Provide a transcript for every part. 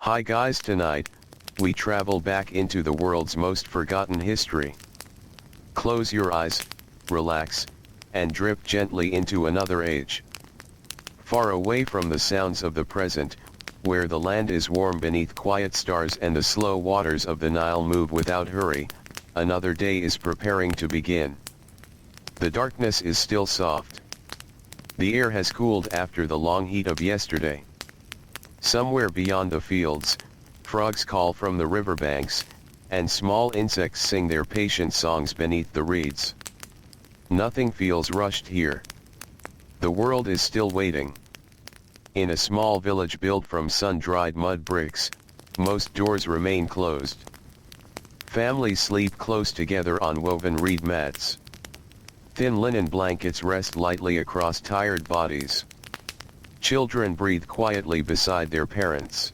Hi guys, tonight, we travel back into the world's most forgotten history. Close your eyes, relax, and drift gently into another age. Far away from the sounds of the present, where the land is warm beneath quiet stars and the slow waters of the Nile move without hurry, another day is preparing to begin. The darkness is still soft. The air has cooled after the long heat of yesterday. Somewhere beyond the fields, frogs call from the riverbanks, and small insects sing their patient songs beneath the reeds. Nothing feels rushed here. The world is still waiting. In a small village built from sun-dried mud bricks, most doors remain closed. Families sleep close together on woven reed mats. Thin linen blankets rest lightly across tired bodies. Children breathe quietly beside their parents.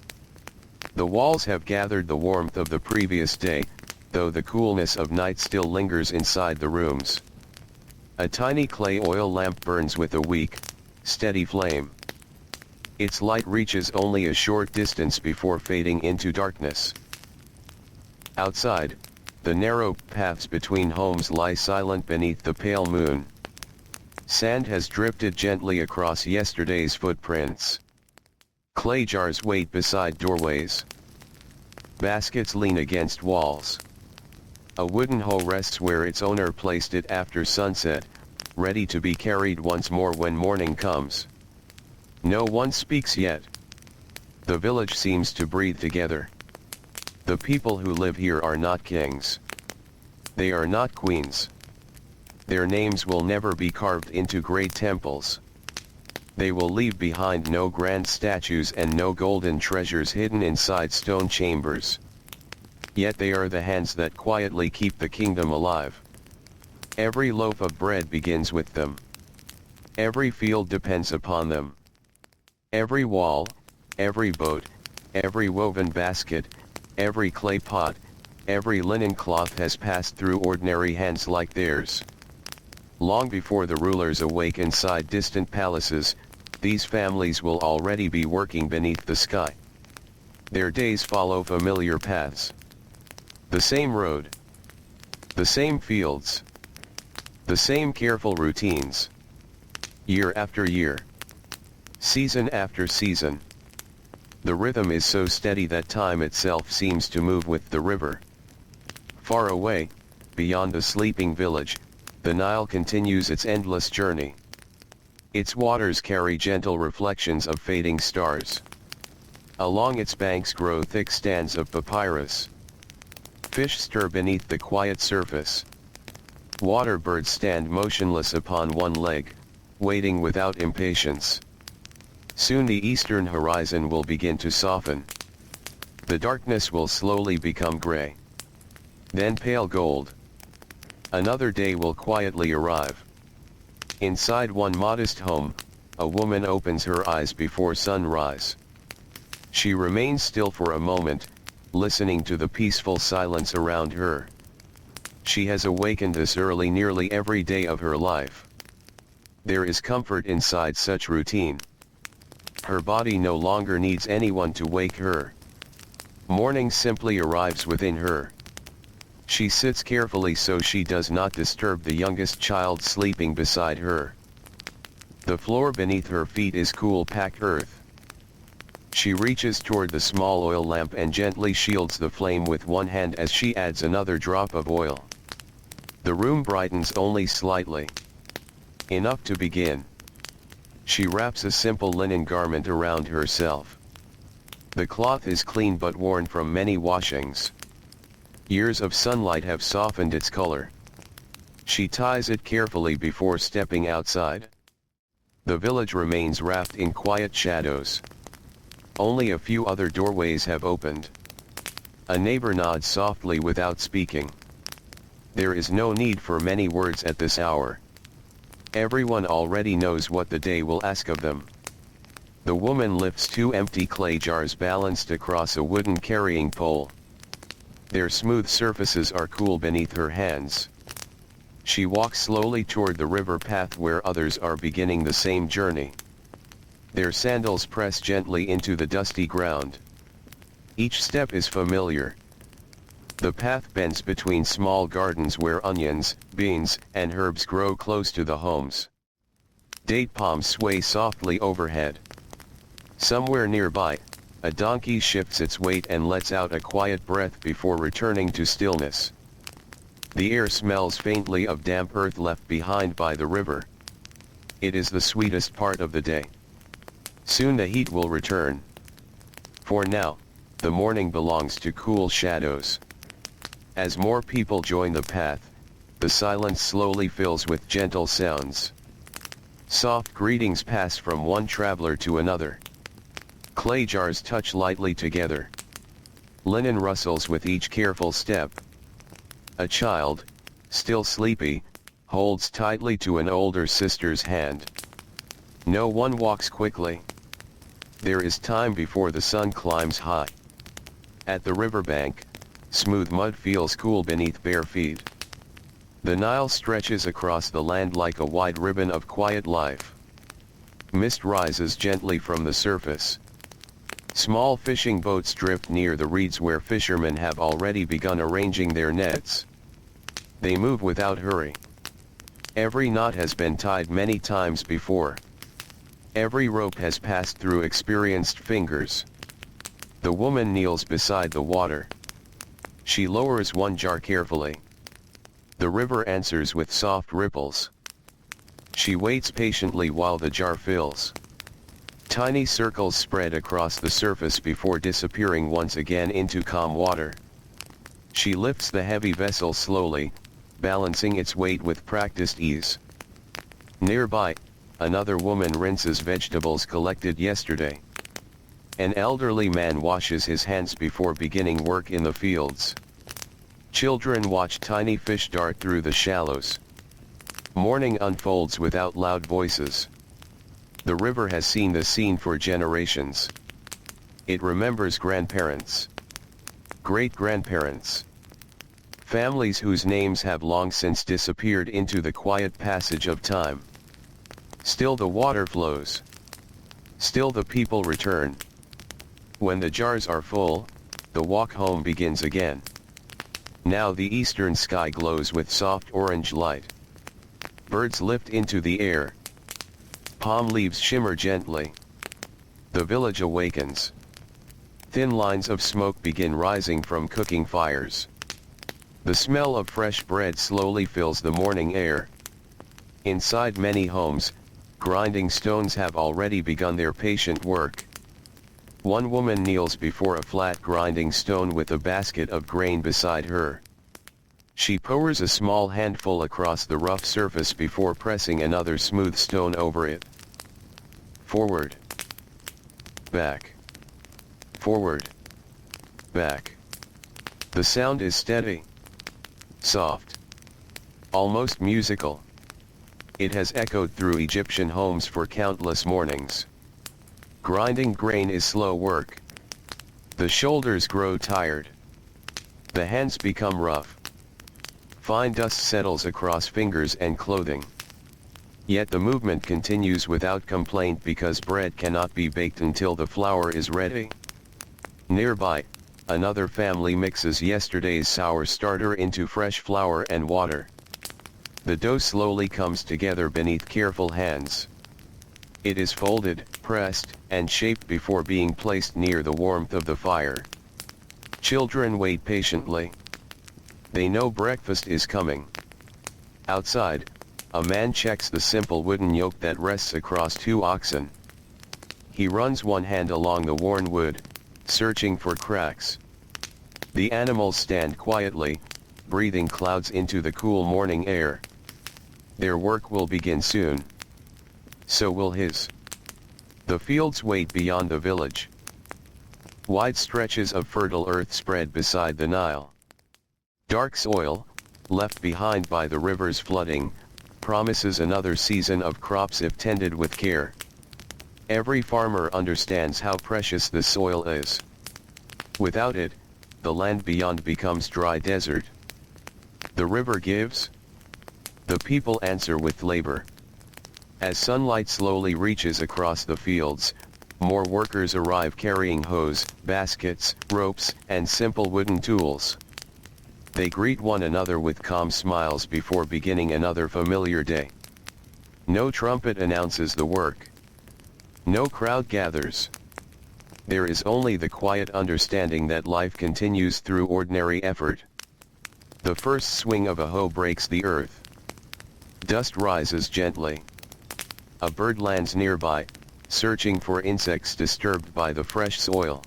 The walls have gathered the warmth of the previous day, though the coolness of night still lingers inside the rooms. A tiny clay oil lamp burns with a weak, steady flame. Its light reaches only a short distance before fading into darkness. Outside, the narrow paths between homes lie silent beneath the pale moon. Sand has drifted gently across yesterday's footprints. Clay jars wait beside doorways. Baskets lean against walls. A wooden hoe rests where its owner placed it after sunset, ready to be carried once more when morning comes. No one speaks yet. The village seems to breathe together. The people who live here are not kings. They are not queens. Their names will never be carved into great temples. They will leave behind no grand statues and no golden treasures hidden inside stone chambers. Yet they are the hands that quietly keep the kingdom alive. Every loaf of bread begins with them. Every field depends upon them. Every wall, every boat, every woven basket, every clay pot, every linen cloth has passed through ordinary hands like theirs. Long before the rulers awake inside distant palaces, these families will already be working beneath the sky. Their days follow familiar paths. The same road. The same fields. The same careful routines. Year after year. Season after season. The rhythm is so steady that time itself seems to move with the river. Far away, beyond the sleeping village, the Nile continues its endless journey. Its waters carry gentle reflections of fading stars. Along its banks grow thick stands of papyrus. Fish stir beneath the quiet surface. Water birds stand motionless upon one leg, waiting without impatience. Soon the eastern horizon will begin to soften. The darkness will slowly become gray. Then pale gold. Another day will quietly arrive. Inside one modest home, a woman opens her eyes before sunrise. She remains still for a moment, listening to the peaceful silence around her. She has awakened this early nearly every day of her life. There is comfort inside such routine. Her body no longer needs anyone to wake her. Morning simply arrives within her. She sits carefully so she does not disturb the youngest child sleeping beside her. The floor beneath her feet is cool packed earth. She reaches toward the small oil lamp and gently shields the flame with one hand as she adds another drop of oil. The room brightens only slightly. Enough to begin. She wraps a simple linen garment around herself. The cloth is clean but worn from many washings. Years of sunlight have softened its color. She ties it carefully before stepping outside. The village remains wrapped in quiet shadows. Only a few other doorways have opened. A neighbor nods softly without speaking. There is no need for many words at this hour. Everyone already knows what the day will ask of them. The woman lifts two empty clay jars balanced across a wooden carrying pole. Their smooth surfaces are cool beneath her hands. She walks slowly toward the river path where others are beginning the same journey. Their sandals press gently into the dusty ground. Each step is familiar. The path bends between small gardens where onions, beans, and herbs grow close to the homes. Date palms sway softly overhead. Somewhere nearby, a donkey shifts its weight and lets out a quiet breath before returning to stillness. The air smells faintly of damp earth left behind by the river. It is the sweetest part of the day. Soon the heat will return. For now, the morning belongs to cool shadows. As more people join the path, the silence slowly fills with gentle sounds. Soft greetings pass from one traveler to another. Clay jars touch lightly together. Linen rustles with each careful step. A child, still sleepy, holds tightly to an older sister's hand. No one walks quickly. There is time before the sun climbs high. At the riverbank, smooth mud feels cool beneath bare feet. The Nile stretches across the land like a wide ribbon of quiet life. Mist rises gently from the surface. Small fishing boats drift near the reeds where fishermen have already begun arranging their nets. They move without hurry. Every knot has been tied many times before. Every rope has passed through experienced fingers. The woman kneels beside the water. She lowers one jar carefully. The river answers with soft ripples. She waits patiently while the jar fills. Tiny circles spread across the surface before disappearing once again into calm water. She lifts the heavy vessel slowly, balancing its weight with practiced ease. Nearby, another woman rinses vegetables collected yesterday. An elderly man washes his hands before beginning work in the fields. Children watch tiny fish dart through the shallows. Morning unfolds without loud voices. The river has seen the scene for generations. It remembers grandparents, great-grandparents, families whose names have long since disappeared into the quiet passage of time. Still the water flows. Still the people return. When the jars are full, the walk home begins again. Now the eastern sky glows with soft orange light. Birds lift into the air. Palm leaves shimmer gently. The village awakens. Thin lines of smoke begin rising from cooking fires. The smell of fresh bread slowly fills the morning air. Inside many homes, grinding stones have already begun their patient work. One woman kneels before a flat grinding stone with a basket of grain beside her. She pours a small handful across the rough surface before pressing another smooth stone over it. Forward. Back. Forward. Back. The sound is steady. Soft. Almost musical. It has echoed through Egyptian homes for countless mornings. Grinding grain is slow work. The shoulders grow tired. The hands become rough. Fine dust settles across fingers and clothing. Yet the movement continues without complaint because bread cannot be baked until the flour is ready. Nearby, another family mixes yesterday's sour starter into fresh flour and water. The dough slowly comes together beneath careful hands. It is folded, pressed, and shaped before being placed near the warmth of the fire. Children wait patiently. They know breakfast is coming. Outside, a man checks the simple wooden yoke that rests across two oxen. He runs one hand along the worn wood, searching for cracks. The animals stand quietly, breathing clouds into the cool morning air. Their work will begin soon. So will his. The fields wait beyond the village. Wide stretches of fertile earth spread beside the Nile. Dark soil, left behind by the river's flooding, promises another season of crops if tended with care. Every farmer understands how precious the soil is. Without it, the land beyond becomes dry desert. The river gives. The people answer with labor. As sunlight slowly reaches across the fields, more workers arrive carrying hose, baskets, ropes, and simple wooden tools. They greet one another with calm smiles before beginning another familiar day. No trumpet announces the work. No crowd gathers. There is only the quiet understanding that life continues through ordinary effort. The first swing of a hoe breaks the earth. Dust rises gently. A bird lands nearby, searching for insects disturbed by the fresh soil.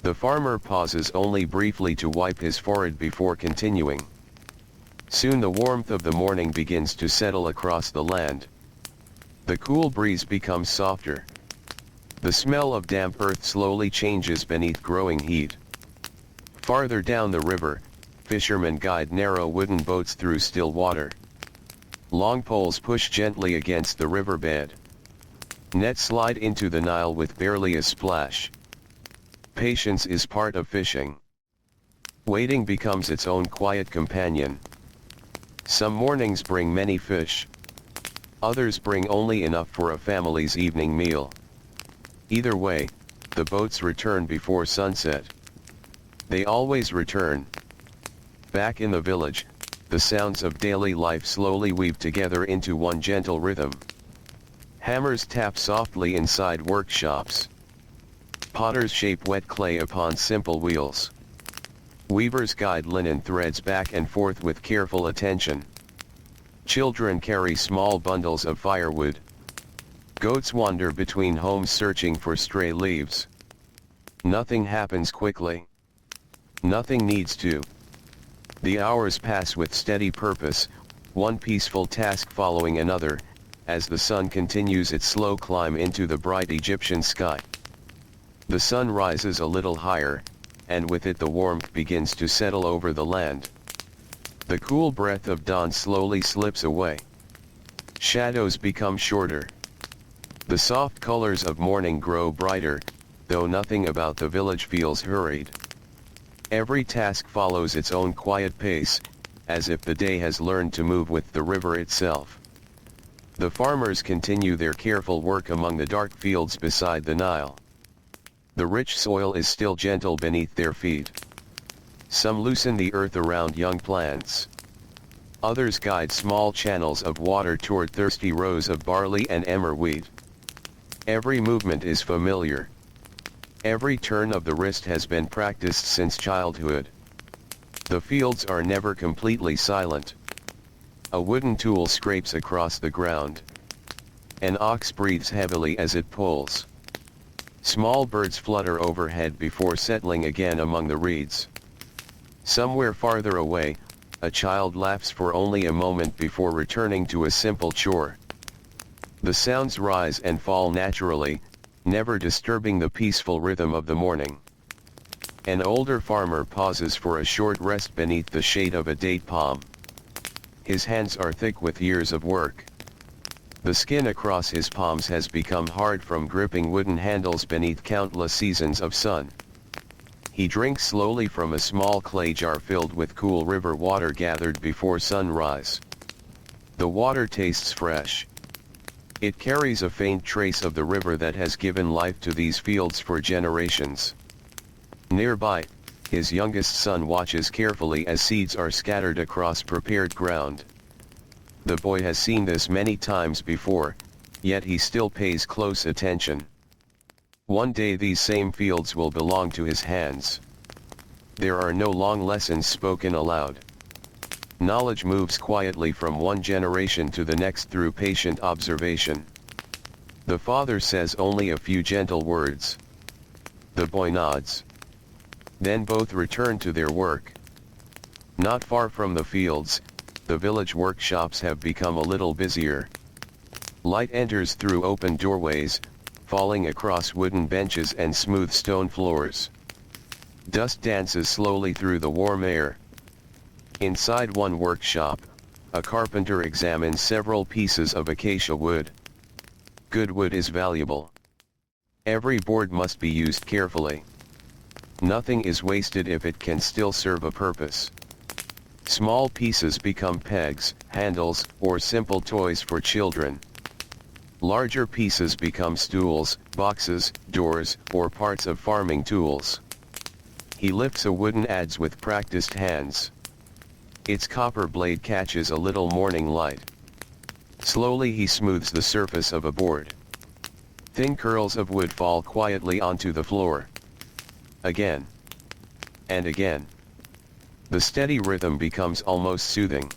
The farmer pauses only briefly to wipe his forehead before continuing. Soon the warmth of the morning begins to settle across the land. The cool breeze becomes softer. The smell of damp earth slowly changes beneath growing heat. Farther down the river, fishermen guide narrow wooden boats through still water. Long poles push gently against the riverbed. Nets slide into the Nile with barely a splash. Patience is part of fishing. Waiting becomes its own quiet companion. Some mornings bring many fish. Others bring only enough for a family's evening meal. Either way, the boats return before sunset. They always return. Back in the village, the sounds of daily life slowly weave together into one gentle rhythm. Hammers tap softly inside workshops. Potters shape wet clay upon simple wheels. Weavers guide linen threads back and forth with careful attention. Children carry small bundles of firewood. Goats wander between homes searching for stray leaves. Nothing happens quickly. Nothing needs to. The hours pass with steady purpose, one peaceful task following another, as the sun continues its slow climb into the bright Egyptian sky. The sun rises a little higher, and with it the warmth begins to settle over the land. The cool breath of dawn slowly slips away. Shadows become shorter. The soft colors of morning grow brighter, though nothing about the village feels hurried. Every task follows its own quiet pace, as if the day has learned to move with the river itself. The farmers continue their careful work among the dark fields beside the Nile. The rich soil is still gentle beneath their feet. Some loosen the earth around young plants. Others guide small channels of water toward thirsty rows of barley and emmer wheat. Every movement is familiar. Every turn of the wrist has been practiced since childhood. The fields are never completely silent. A wooden tool scrapes across the ground. An ox breathes heavily as it pulls. Small birds flutter overhead before settling again among the reeds. Somewhere farther away, a child laughs for only a moment before returning to a simple chore. The sounds rise and fall naturally, never disturbing the peaceful rhythm of the morning. An older farmer pauses for a short rest beneath the shade of a date palm. His hands are thick with years of work. The skin across his palms has become hard from gripping wooden handles beneath countless seasons of sun. He drinks slowly from a small clay jar filled with cool river water gathered before sunrise. The water tastes fresh. It carries a faint trace of the river that has given life to these fields for generations. Nearby, his youngest son watches carefully as seeds are scattered across prepared ground. The boy has seen this many times before, yet he still pays close attention. One day these same fields will belong to his hands. There are no long lessons spoken aloud. Knowledge moves quietly from one generation to the next through patient observation. The father says only a few gentle words. The boy nods. Then both return to their work. Not far from the fields, the village workshops have become a little busier. Light enters through open doorways, falling across wooden benches and smooth stone floors. Dust dances slowly through the warm air. Inside one workshop, a carpenter examines several pieces of acacia wood. Good wood is valuable. Every board must be used carefully. Nothing is wasted if it can still serve a purpose. Small pieces become pegs, handles, or simple toys for children. Larger pieces become stools, boxes, doors, or parts of farming tools. He lifts a wooden adze with practiced hands. Its copper blade catches a little morning light. Slowly he smooths the surface of a board. Thin curls of wood fall quietly onto the floor. Again. And again. The steady rhythm becomes almost soothing.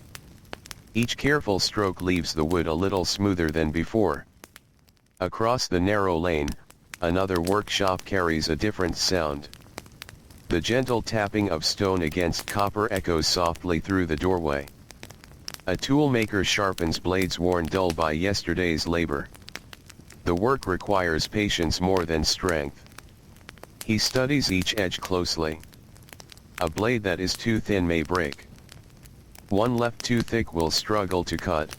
Each careful stroke leaves the wood a little smoother than before. Across the narrow lane, another workshop carries a different sound. The gentle tapping of stone against copper echoes softly through the doorway. A toolmaker sharpens blades worn dull by yesterday's labor. The work requires patience more than strength. He studies each edge closely. A blade that is too thin may break. One left too thick will struggle to cut.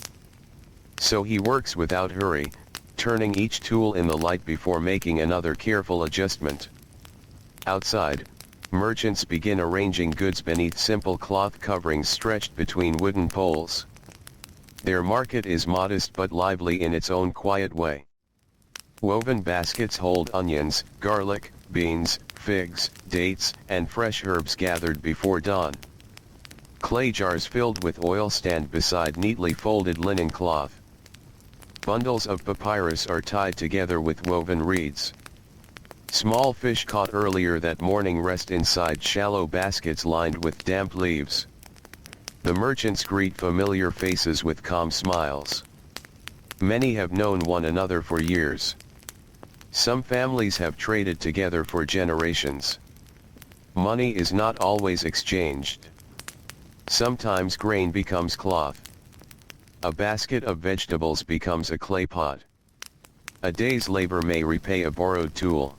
So he works without hurry, turning each tool in the light before making another careful adjustment. Outside, merchants begin arranging goods beneath simple cloth coverings stretched between wooden poles. Their market is modest but lively in its own quiet way. Woven baskets hold onions, garlic, beans, figs, dates, and fresh herbs gathered before dawn. Clay jars filled with oil stand beside neatly folded linen cloth. Bundles of papyrus are tied together with woven reeds. Small fish caught earlier that morning rest inside shallow baskets lined with damp leaves. The merchants greet familiar faces with calm smiles. Many have known one another for years. Some families have traded together for generations. Money is not always exchanged. Sometimes grain becomes cloth. A basket of vegetables becomes a clay pot. A day's labor may repay a borrowed tool.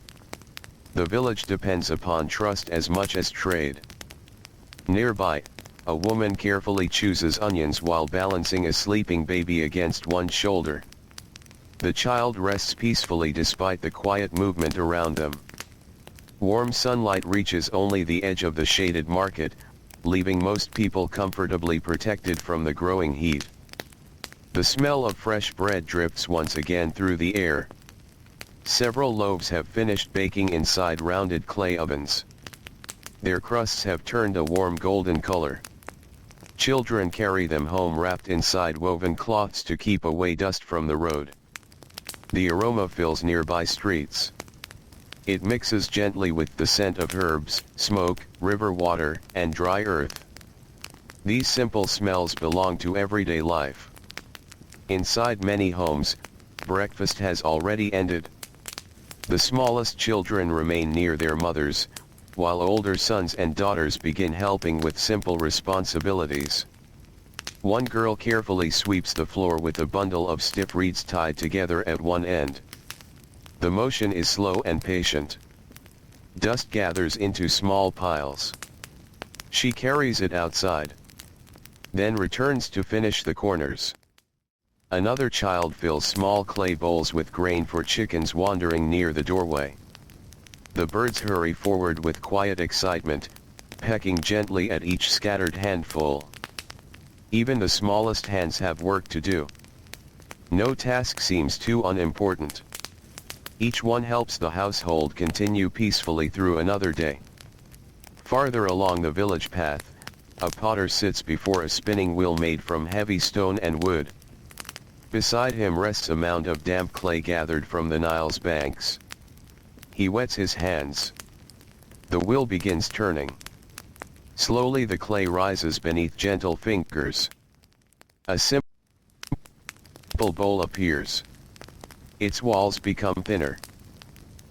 The village depends upon trust as much as trade. Nearby, a woman carefully chooses onions while balancing a sleeping baby against one shoulder. The child rests peacefully despite the quiet movement around them. Warm sunlight reaches only the edge of the shaded market, leaving most people comfortably protected from the growing heat. The smell of fresh bread drifts once again through the air. Several loaves have finished baking inside rounded clay ovens. Their crusts have turned a warm golden color. Children carry them home wrapped inside woven cloths to keep away dust from the road. The aroma fills nearby streets. It mixes gently with the scent of herbs, smoke, river water, and dry earth. These simple smells belong to everyday life. Inside many homes, breakfast has already ended. The smallest children remain near their mothers, while older sons and daughters begin helping with simple responsibilities. One girl carefully sweeps the floor with a bundle of stiff reeds tied together at one end. The motion is slow and patient. Dust gathers into small piles. She carries it outside. Then returns to finish the corners. Another child fills small clay bowls with grain for chickens wandering near the doorway. The birds hurry forward with quiet excitement, pecking gently at each scattered handful. Even the smallest hands have work to do. No task seems too unimportant. Each one helps the household continue peacefully through another day. Farther along the village path, a potter sits before a spinning wheel made from heavy stone and wood. Beside him rests a mound of damp clay gathered from the Nile's banks. He wets his hands. The wheel begins turning. Slowly the clay rises beneath gentle fingers. A simple bowl appears. Its walls become thinner.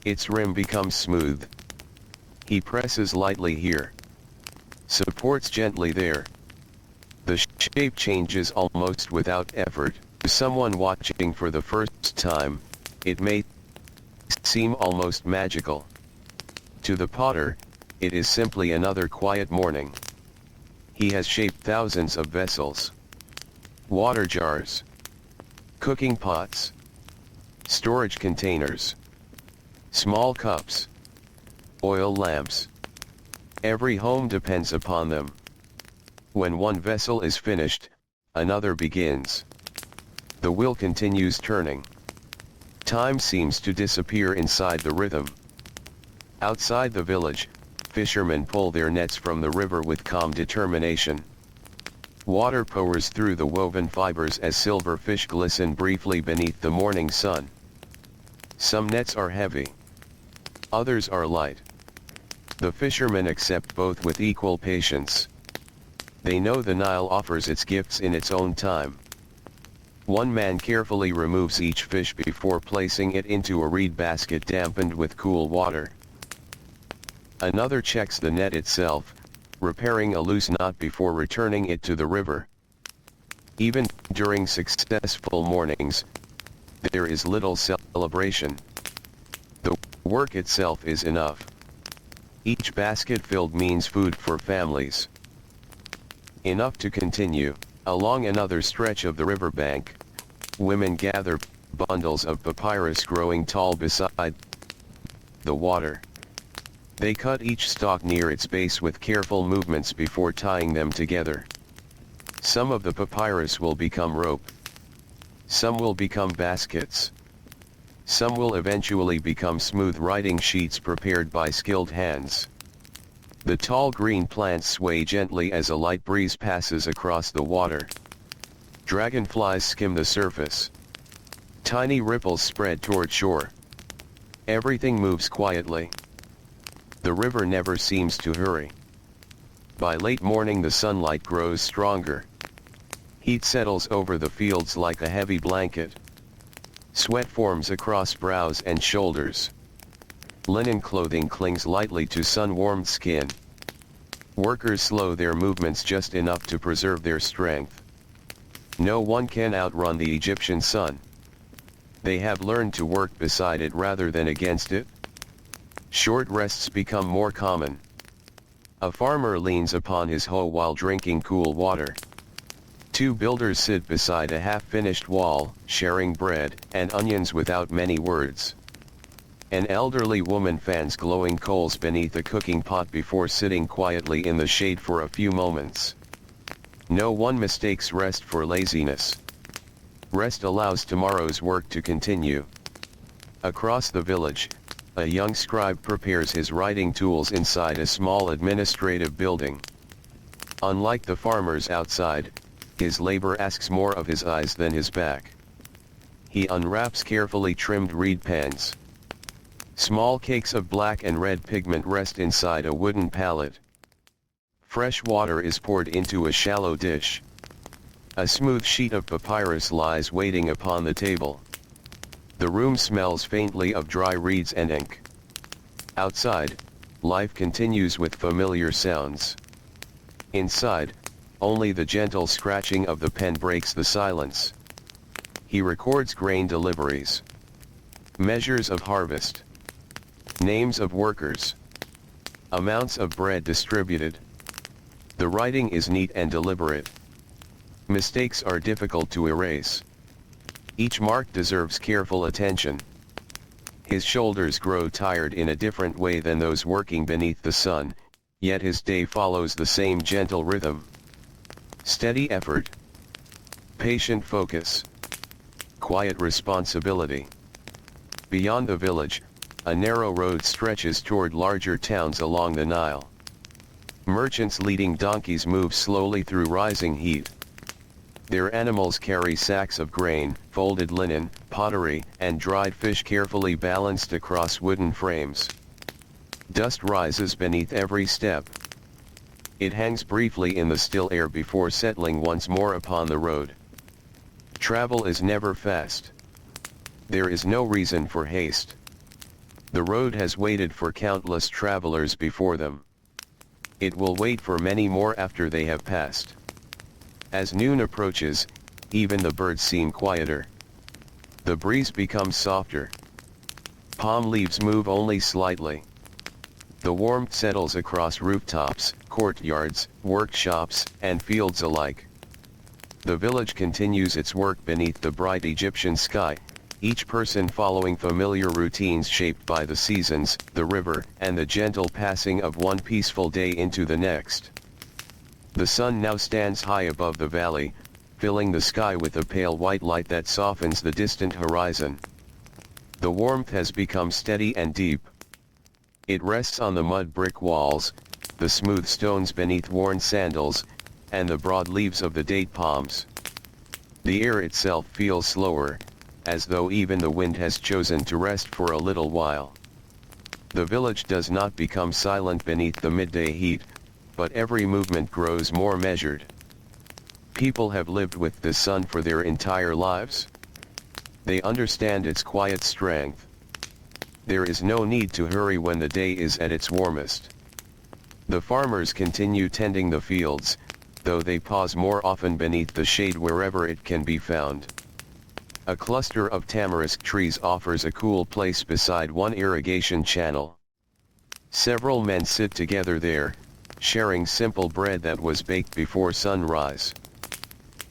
Its rim becomes smooth. He presses lightly here. Supports gently there. The shape changes almost without effort. To someone watching for the first time, it may seem almost magical. To the potter, it is simply another quiet morning. He has shaped thousands of vessels. Water jars. Cooking pots. Storage containers. Small cups. Oil lamps. Every home depends upon them. When one vessel is finished, another begins. The wheel continues turning. Time seems to disappear inside the rhythm. Outside the village, fishermen pull their nets from the river with calm determination. Water pours through the woven fibers as silver fish glisten briefly beneath the morning sun. Some nets are heavy. Others are light. The fishermen accept both with equal patience. They know the Nile offers its gifts in its own time. One man carefully removes each fish before placing it into a reed basket dampened with cool water. Another checks the net itself, repairing a loose knot before returning it to the river. Even during successful mornings, there is little celebration. The work itself is enough. Each basket filled means food for families. Enough to continue. Along another stretch of the riverbank, women gather bundles of papyrus growing tall beside the water. They cut each stalk near its base with careful movements before tying them together. Some of the papyrus will become rope. Some will become baskets. Some will eventually become smooth writing sheets prepared by skilled hands. The tall green plants sway gently as a light breeze passes across the water. Dragonflies skim the surface. Tiny ripples spread toward shore. Everything moves quietly. The river never seems to hurry. By late morning the sunlight grows stronger. Heat settles over the fields like a heavy blanket. Sweat forms across brows and shoulders. Linen clothing clings lightly to sun-warmed skin. Workers slow their movements just enough to preserve their strength. No one can outrun the Egyptian sun. They have learned to work beside it rather than against it. Short rests become more common. A farmer leans upon his hoe while drinking cool water. Two builders sit beside a half-finished wall, sharing bread and onions without many words. An elderly woman fans glowing coals beneath a cooking pot before sitting quietly in the shade for a few moments. No one mistakes rest for laziness. Rest allows tomorrow's work to continue. Across the village, a young scribe prepares his writing tools inside a small administrative building. Unlike the farmers outside, his labor asks more of his eyes than his back. He unwraps carefully trimmed reed pens. Small cakes of black and red pigment rest inside a wooden pallet. Fresh water is poured into a shallow dish. A smooth sheet of papyrus lies waiting upon the table. The room smells faintly of dry reeds and ink. Outside, life continues with familiar sounds. Inside, only the gentle scratching of the pen breaks the silence. He records grain deliveries, measures of harvest, names of workers, amounts of bread distributed. The writing is neat and deliberate. Mistakes are difficult to erase. Each mark deserves careful attention. His shoulders grow tired in a different way than those working beneath the sun, yet his day follows the same gentle rhythm. Steady effort. Patient focus. Quiet responsibility. Beyond the village, a narrow road stretches toward larger towns along the Nile. Merchants leading donkeys move slowly through rising heat. Their animals carry sacks of grain, folded linen, pottery, and dried fish carefully balanced across wooden frames. Dust rises beneath every step. It hangs briefly in the still air before settling once more upon the road. Travel is never fast. There is no reason for haste. The road has waited for countless travelers before them. It will wait for many more after they have passed. As noon approaches, even the birds seem quieter. The breeze becomes softer. Palm leaves move only slightly. The warmth settles across rooftops, courtyards, workshops, and fields alike. The village continues its work beneath the bright Egyptian sky, each person following familiar routines shaped by the seasons, the river, and the gentle passing of one peaceful day into the next. The sun now stands high above the valley, filling the sky with a pale white light that softens the distant horizon. The warmth has become steady and deep. It rests on the mud brick walls, the smooth stones beneath worn sandals, and the broad leaves of the date palms. The air itself feels slower, as though even the wind has chosen to rest for a little while. The village does not become silent beneath the midday heat, but every movement grows more measured. People have lived with the sun for their entire lives. They understand its quiet strength. There is no need to hurry when the day is at its warmest. The farmers continue tending the fields, though they pause more often beneath the shade wherever it can be found. A cluster of tamarisk trees offers a cool place beside one irrigation channel. Several men sit together there, sharing simple bread that was baked before sunrise.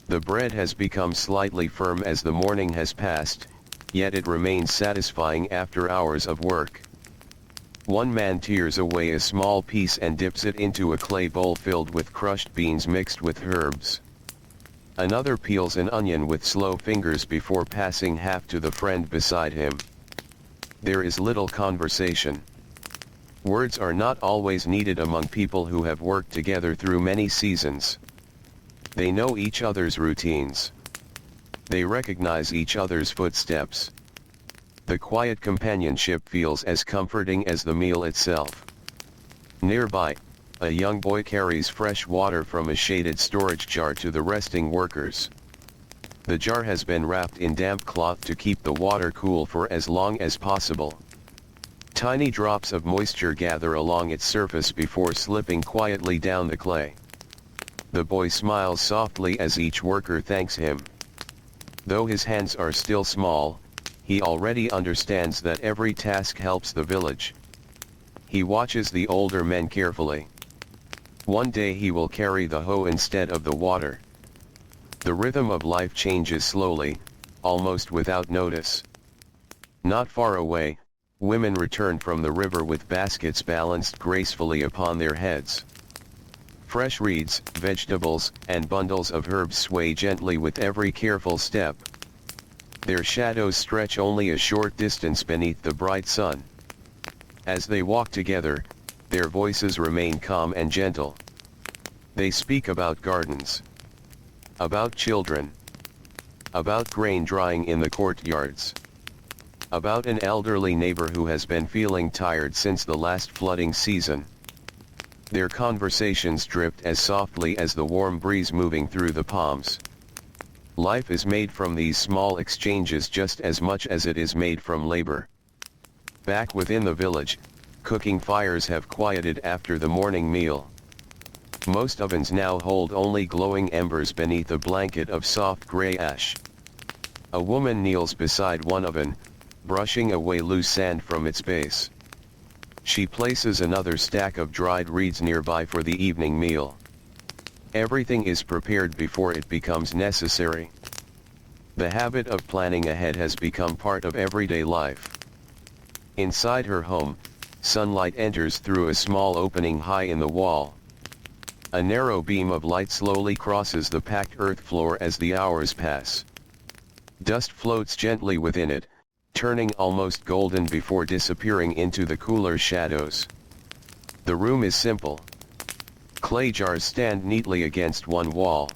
The bread has become slightly firm as the morning has passed, yet it remains satisfying after hours of work. One man tears away a small piece and dips it into a clay bowl filled with crushed beans mixed with herbs. Another peels an onion with slow fingers before passing half to the friend beside him. There is little conversation. Words are not always needed among people who have worked together through many seasons. They know each other's routines. They recognize each other's footsteps. The quiet companionship feels as comforting as the meal itself. Nearby, a young boy carries fresh water from a shaded storage jar to the resting workers. The jar has been wrapped in damp cloth to keep the water cool for as long as possible. Tiny drops of moisture gather along its surface before slipping quietly down the clay. The boy smiles softly as each worker thanks him. Though his hands are still small, he already understands that every task helps the village. He watches the older men carefully. One day he will carry the hoe instead of the water. The rhythm of life changes slowly, almost without notice. Not far away, women return from the river with baskets balanced gracefully upon their heads. Fresh reeds, vegetables, and bundles of herbs sway gently with every careful step. Their shadows stretch only a short distance beneath the bright sun. As they walk together, their voices remain calm and gentle. They speak about gardens, about children, about grain drying in the courtyards, about an elderly neighbor who has been feeling tired since the last flooding season. Their conversations drift as softly as the warm breeze moving through the palms. Life is made from these small exchanges just as much as it is made from labor. Back within the village, cooking fires have quieted after the morning meal. Most ovens now hold only glowing embers beneath a blanket of soft gray ash. A woman kneels beside one oven, brushing away loose sand from its base. She places another stack of dried reeds nearby for the evening meal. Everything is prepared before it becomes necessary. The habit of planning ahead has become part of everyday life. Inside her home, sunlight enters through a small opening high in the wall. A narrow beam of light slowly crosses the packed earth floor as the hours pass. Dust floats gently within it, turning almost golden before disappearing into the cooler shadows. The room is simple. Clay jars stand neatly against one wall.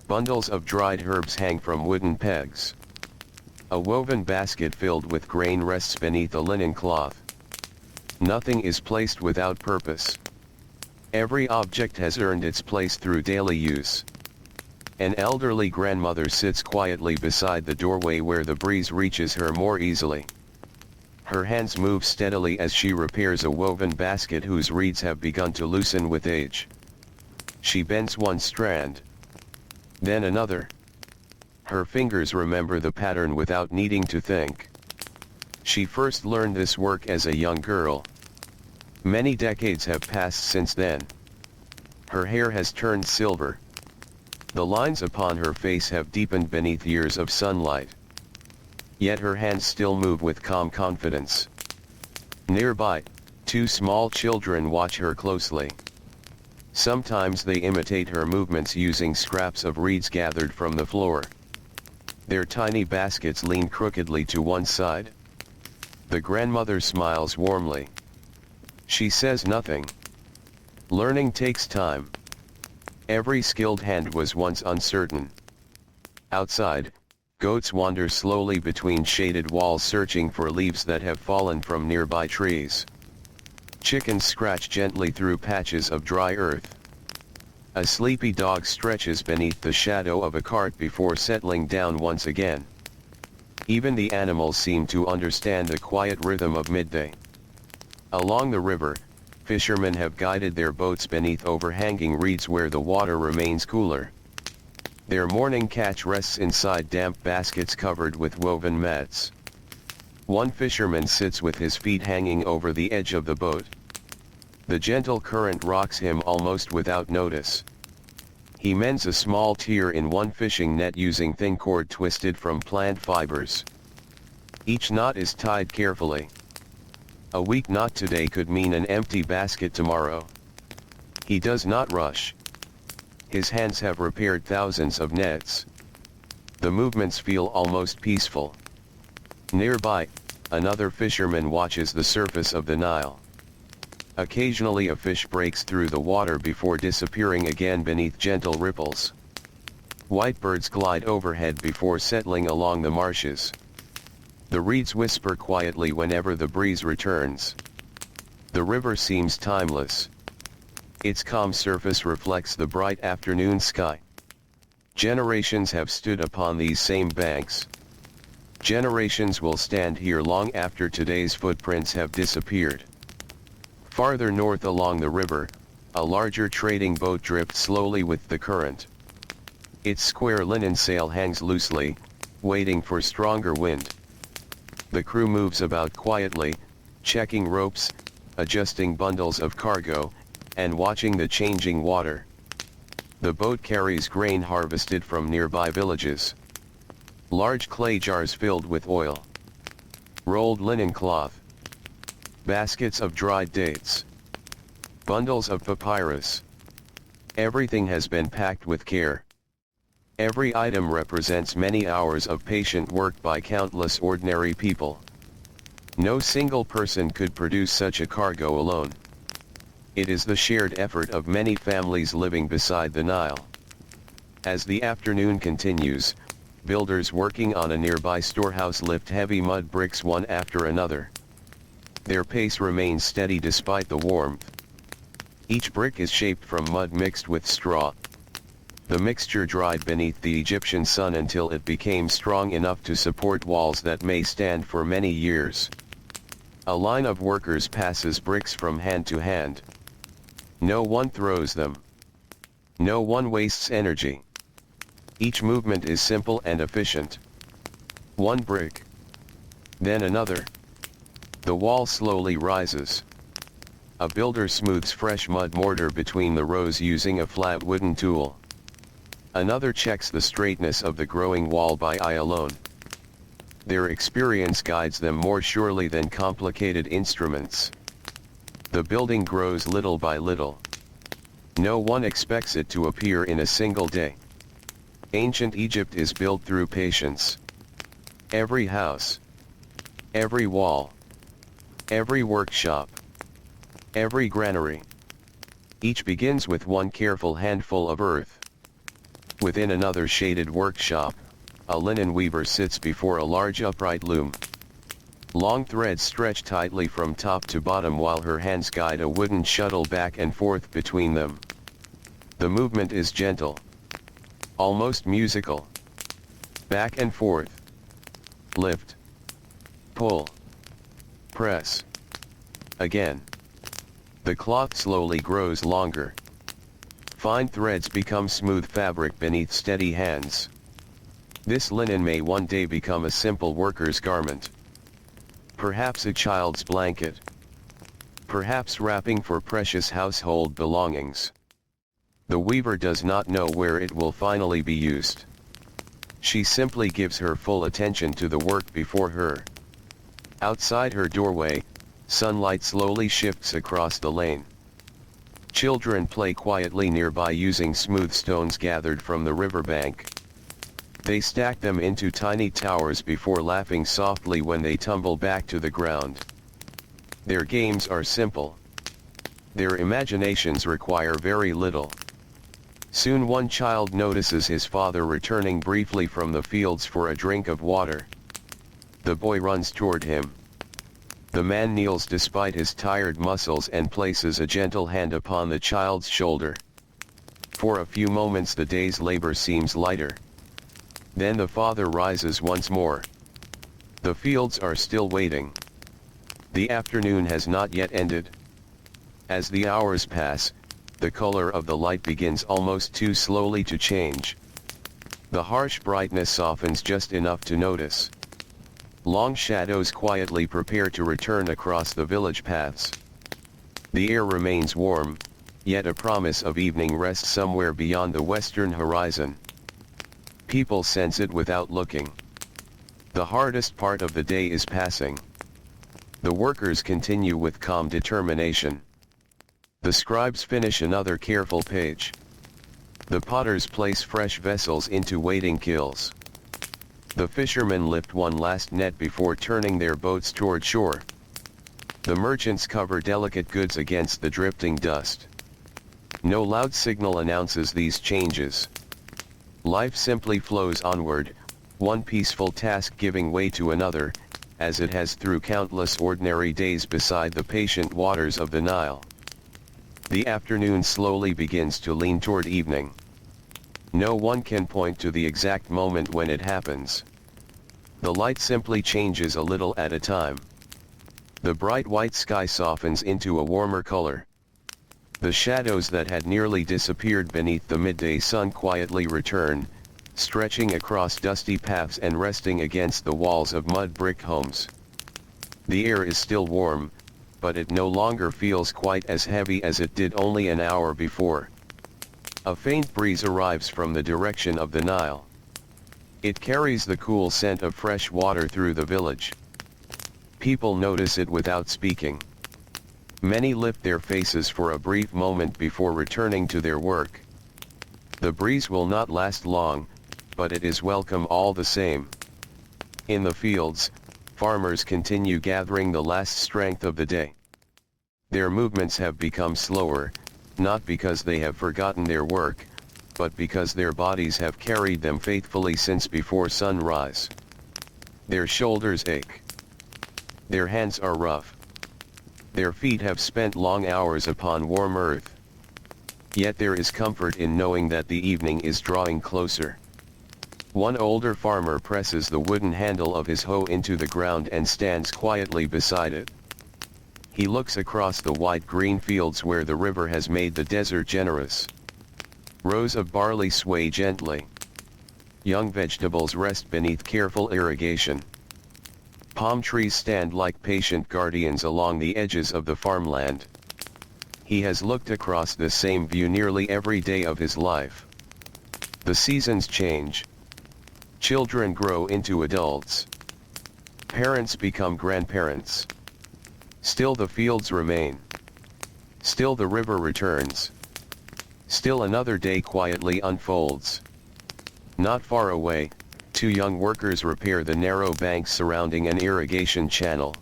Bundles of dried herbs hang from wooden pegs. A woven basket filled with grain rests beneath a linen cloth. Nothing is placed without purpose. Every object has earned its place through daily use. An elderly grandmother sits quietly beside the doorway where the breeze reaches her more easily. Her hands move steadily as she repairs a woven basket whose reeds have begun to loosen with age. She bends one strand, then another. Her fingers remember the pattern without needing to think. She first learned this work as a young girl. Many decades have passed since then. Her hair has turned silver. The lines upon her face have deepened beneath years of sunlight. Yet her hands still move with calm confidence. Nearby, two small children watch her closely. Sometimes they imitate her movements using scraps of reeds gathered from the floor. Their tiny baskets lean crookedly to one side. The grandmother smiles warmly. She says nothing. Learning takes time. Every skilled hand was once uncertain. Outside, goats wander slowly between shaded walls searching for leaves that have fallen from nearby trees. Chickens scratch gently through patches of dry earth. A sleepy dog stretches beneath the shadow of a cart before settling down once again. Even the animals seem to understand the quiet rhythm of midday. Along the river, fishermen have guided their boats beneath overhanging reeds where the water remains cooler. Their morning catch rests inside damp baskets covered with woven mats. One fisherman sits with his feet hanging over the edge of the boat. The gentle current rocks him almost without notice. He mends a small tear in one fishing net using thin cord twisted from plant fibers. Each knot is tied carefully. A weak knot today could mean an empty basket tomorrow. He does not rush. His hands have repaired thousands of nets. The movements feel almost peaceful. Nearby, another fisherman watches the surface of the Nile. Occasionally a fish breaks through the water before disappearing again beneath gentle ripples. White birds glide overhead before settling along the marshes. The reeds whisper quietly whenever the breeze returns. The river seems timeless. Its calm surface reflects the bright afternoon sky. Generations have stood upon these same banks. Generations will stand here long after today's footprints have disappeared. Farther north along the river, a larger trading boat drifts slowly with the current. Its square linen sail hangs loosely, waiting for stronger wind. The crew moves about quietly, checking ropes, adjusting bundles of cargo, and watching the changing water. The boat carries grain harvested from nearby villages. Large clay jars filled with oil. Rolled linen cloth. Baskets of dried dates. Bundles of papyrus. Everything has been packed with care. Every item represents many hours of patient work by countless ordinary people. No single person could produce such a cargo alone. It is the shared effort of many families living beside the Nile. As the afternoon continues, builders working on a nearby storehouse lift heavy mud bricks one after another. Their pace remains steady despite the warmth. Each brick is shaped from mud mixed with straw. The mixture dried beneath the Egyptian sun until it became strong enough to support walls that may stand for many years. A line of workers passes bricks from hand to hand. No one throws them. No one wastes energy. Each movement is simple and efficient. One brick. Then another. The wall slowly rises. A builder smooths fresh mud mortar between the rows using a flat wooden tool. Another checks the straightness of the growing wall by eye alone. Their experience guides them more surely than complicated instruments. The building grows little by little. No one expects it to appear in a single day. Ancient Egypt is built through patience. Every house, every wall, every workshop, every granary. Each begins with one careful handful of earth. Within another shaded workshop, a linen weaver sits before a large upright loom. Long threads stretch tightly from top to bottom while her hands guide a wooden shuttle back and forth between them. The movement is gentle, almost musical. Back and forth. Lift. Pull. Press. Again. The cloth slowly grows longer. Fine threads become smooth fabric beneath steady hands. This linen may one day become a simple worker's garment. Perhaps a child's blanket. Perhaps wrapping for precious household belongings. The weaver does not know where it will finally be used. She simply gives her full attention to the work before her. Outside her doorway, sunlight slowly shifts across the lane. Children play quietly nearby using smooth stones gathered from the riverbank. They stack them into tiny towers before laughing softly when they tumble back to the ground. Their games are simple. Their imaginations require very little. Soon one child notices his father returning briefly from the fields for a drink of water. The boy runs toward him. The man kneels despite his tired muscles and places a gentle hand upon the child's shoulder. For a few moments the day's labor seems lighter. Then the father rises once more. The fields are still waiting. The afternoon has not yet ended. As the hours pass, the color of the light begins almost too slowly to change. The harsh brightness softens just enough to notice. Long shadows quietly prepare to return across the village paths. The air remains warm, yet a promise of evening rests somewhere beyond the western horizon. People sense it without looking. The hardest part of the day is passing. The workers continue with calm determination. The scribes finish another careful page. The potters place fresh vessels into waiting kilns. The fishermen lift one last net before turning their boats toward shore. The merchants cover delicate goods against the drifting dust. No loud signal announces these changes. Life simply flows onward, one peaceful task giving way to another, as it has through countless ordinary days beside the patient waters of the Nile. The afternoon slowly begins to lean toward evening. No one can point to the exact moment when it happens. The light simply changes a little at a time. The bright white sky softens into a warmer color. The shadows that had nearly disappeared beneath the midday sun quietly return, stretching across dusty paths and resting against the walls of mud brick homes. The air is still warm, but it no longer feels quite as heavy as it did only an hour before. A faint breeze arrives from the direction of the Nile. It carries the cool scent of fresh water through the village. People notice it without speaking. Many lift their faces for a brief moment before returning to their work. The breeze will not last long, but it is welcome all the same. In the fields, farmers continue gathering the last strength of the day. Their movements have become slower, not because they have forgotten their work, but because their bodies have carried them faithfully since before sunrise. Their shoulders ache. Their hands are rough. Their feet have spent long hours upon warm earth. Yet there is comfort in knowing that the evening is drawing closer. One older farmer presses the wooden handle of his hoe into the ground and stands quietly beside it. He looks across the wide green fields where the river has made the desert generous. Rows of barley sway gently. Young vegetables rest beneath careful irrigation. Palm trees stand like patient guardians along the edges of the farmland. He has looked across the same view nearly every day of his life. The seasons change. Children grow into adults. Parents become grandparents. Still the fields remain. Still the river returns. Still another day quietly unfolds. Not far away, two young workers repair the narrow banks surrounding an irrigation channel.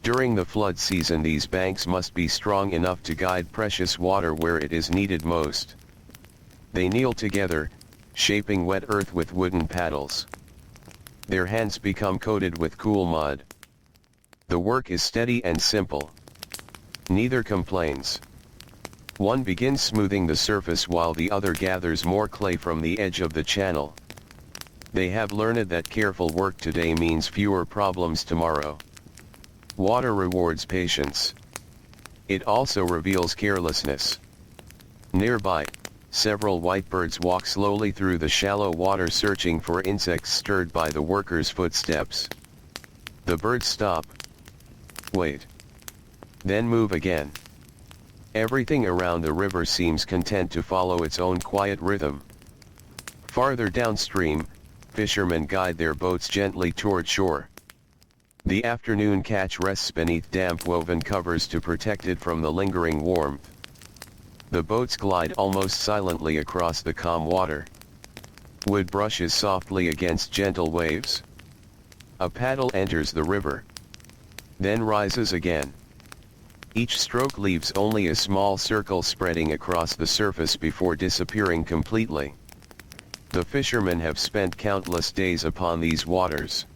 During the flood season these banks must be strong enough to guide precious water where it is needed most. They kneel together, shaping wet earth with wooden paddles. Their hands become coated with cool mud. The work is steady and simple. Neither complains. One begins smoothing the surface while the other gathers more clay from the edge of the channel. They have learned that careful work today means fewer problems tomorrow. Water rewards patience. It also reveals carelessness. Nearby, several white birds walk slowly through the shallow water searching for insects stirred by the workers' footsteps. The birds stop. Wait. Then move again. Everything around the river seems content to follow its own quiet rhythm. Farther downstream, fishermen guide their boats gently toward shore. The afternoon catch rests beneath damp woven covers to protect it from the lingering warmth. The boats glide almost silently across the calm water. Wood brushes softly against gentle waves. A paddle enters the river, then rises again. Each stroke leaves only a small circle spreading across the surface before disappearing completely. The fishermen have spent countless days upon these waters.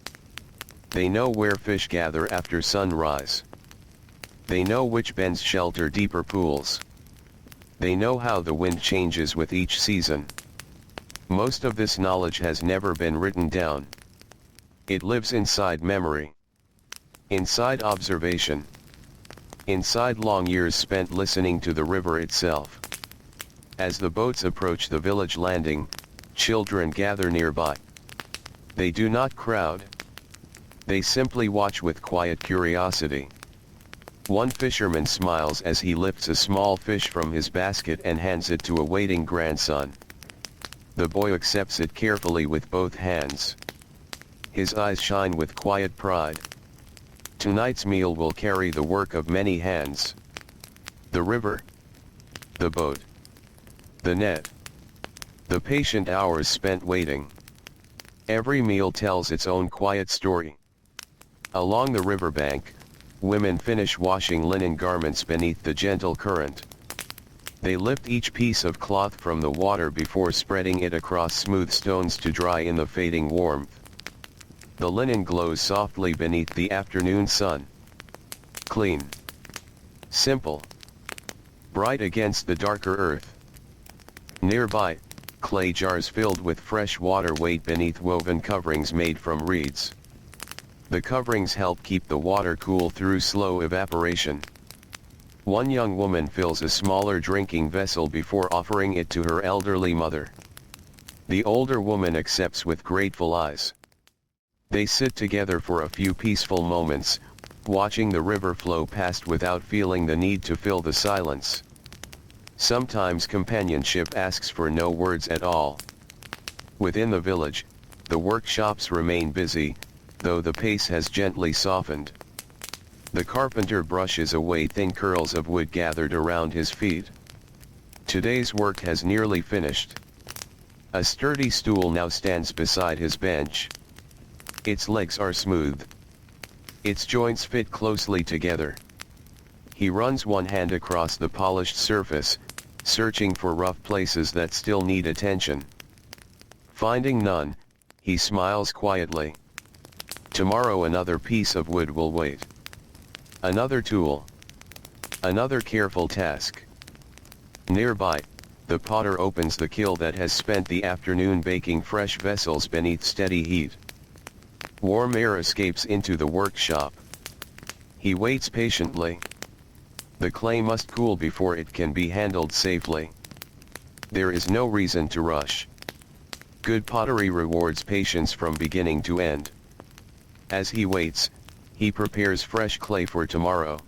They know where fish gather after sunrise. They know which bends shelter deeper pools. They know how the wind changes with each season. Most of this knowledge has never been written down. It lives inside memory, inside observation, inside long years spent listening to the river itself. As the boats approach the village landing, children gather nearby. They do not crowd. They simply watch with quiet curiosity. One fisherman smiles as he lifts a small fish from his basket and hands it to a waiting grandson. The boy accepts it carefully with both hands. His eyes shine with quiet pride. Tonight's meal will carry the work of many hands. The river, the boat, the net, the patient hours spent waiting. Every meal tells its own quiet story. Along the riverbank, women finish washing linen garments beneath the gentle current. They lift each piece of cloth from the water before spreading it across smooth stones to dry in the fading warmth. The linen glows softly beneath the afternoon sun. Clean, simple, bright against the darker earth. Nearby, clay jars filled with fresh water wait beneath woven coverings made from reeds. The coverings help keep the water cool through slow evaporation. One young woman fills a smaller drinking vessel before offering it to her elderly mother. The older woman accepts with grateful eyes. They sit together for a few peaceful moments, watching the river flow past without feeling the need to fill the silence. Sometimes companionship asks for no words at all. Within the village, the workshops remain busy, though the pace has gently softened. The carpenter brushes away thin curls of wood gathered around his feet. Today's work has nearly finished. A sturdy stool now stands beside his bench. Its legs are smooth. Its joints fit closely together. He runs one hand across the polished surface, searching for rough places that still need attention. Finding none, he smiles quietly. Tomorrow another piece of wood will wait. Another tool. Another careful task. Nearby, the potter opens the kiln that has spent the afternoon baking fresh vessels beneath steady heat. Warm air escapes into the workshop. He waits patiently. The clay must cool before it can be handled safely. There is no reason to rush. Good pottery rewards patience from beginning to end. As he waits, he prepares fresh clay for tomorrow.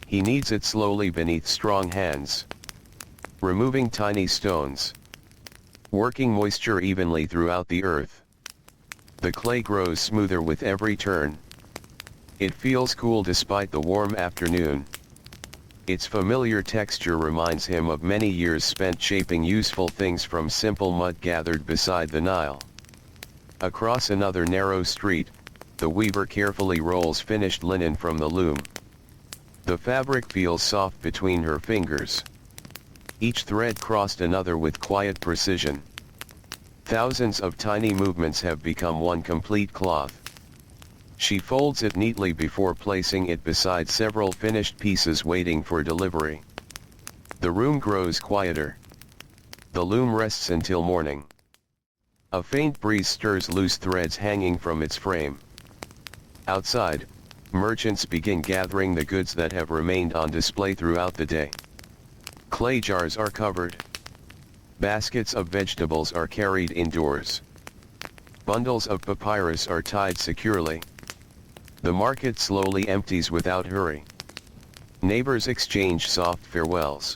He kneads it slowly beneath strong hands, removing tiny stones, working moisture evenly throughout the earth. The clay grows smoother with every turn. It feels cool despite the warm afternoon. Its familiar texture reminds him of many years spent shaping useful things from simple mud gathered beside the Nile. Across another narrow street, the weaver carefully rolls finished linen from the loom. The fabric feels soft between her fingers. Each thread crossed another with quiet precision. Thousands of tiny movements have become one complete cloth. She folds it neatly before placing it beside several finished pieces waiting for delivery. The room grows quieter. The loom rests until morning. A faint breeze stirs loose threads hanging from its frame. Outside, merchants begin gathering the goods that have remained on display throughout the day. Clay jars are covered. Baskets of vegetables are carried indoors. Bundles of papyrus are tied securely. The market slowly empties without hurry. Neighbors exchange soft farewells.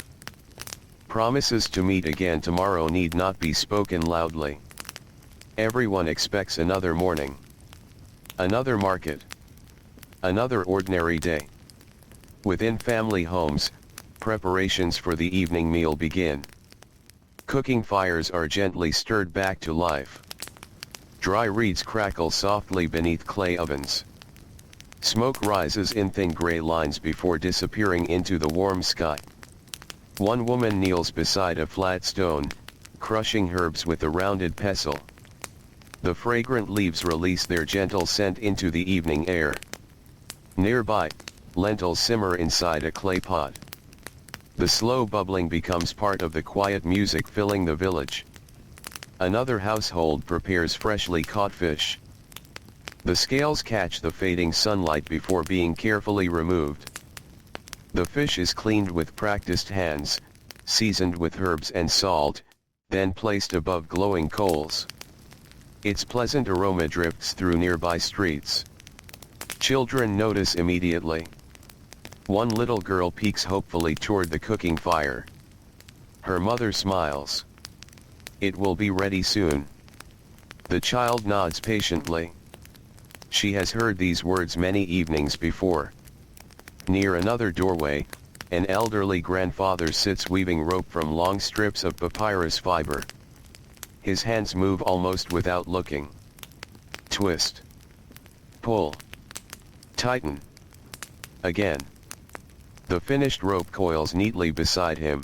Promises to meet again tomorrow need not be spoken loudly. Everyone expects another morning. Another market. Another ordinary day. Within family homes, preparations for the evening meal begin. Cooking fires are gently stirred back to life. Dry reeds crackle softly beneath clay ovens. Smoke rises in thin gray lines before disappearing into the warm sky. One woman kneels beside a flat stone, crushing herbs with a rounded pestle. The fragrant leaves release their gentle scent into the evening air. Nearby, lentils simmer inside a clay pot. The slow bubbling becomes part of the quiet music filling the village. Another household prepares freshly caught fish. The scales catch the fading sunlight before being carefully removed. The fish is cleaned with practiced hands, seasoned with herbs and salt, then placed above glowing coals. Its pleasant aroma drifts through nearby streets. Children notice immediately. One little girl peeks hopefully toward the cooking fire. Her mother smiles. "It will be ready soon." The child nods patiently. She has heard these words many evenings before. Near another doorway, an elderly grandfather sits weaving rope from long strips of papyrus fiber. His hands move almost without looking. Twist. Pull. Tighten. Again. The finished rope coils neatly beside him.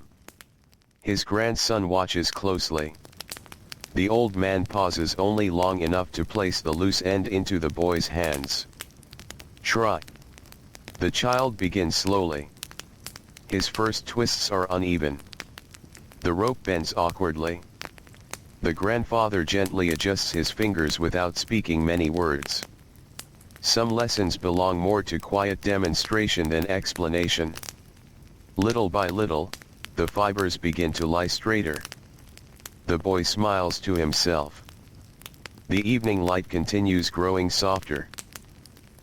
His grandson watches closely. The old man pauses only long enough to place the loose end into the boy's hands. Try. The child begins slowly. His first twists are uneven. The rope bends awkwardly. The grandfather gently adjusts his fingers without speaking many words. Some lessons belong more to quiet demonstration than explanation. Little by little, the fibers begin to lie straighter. The boy smiles to himself. The evening light continues growing softer.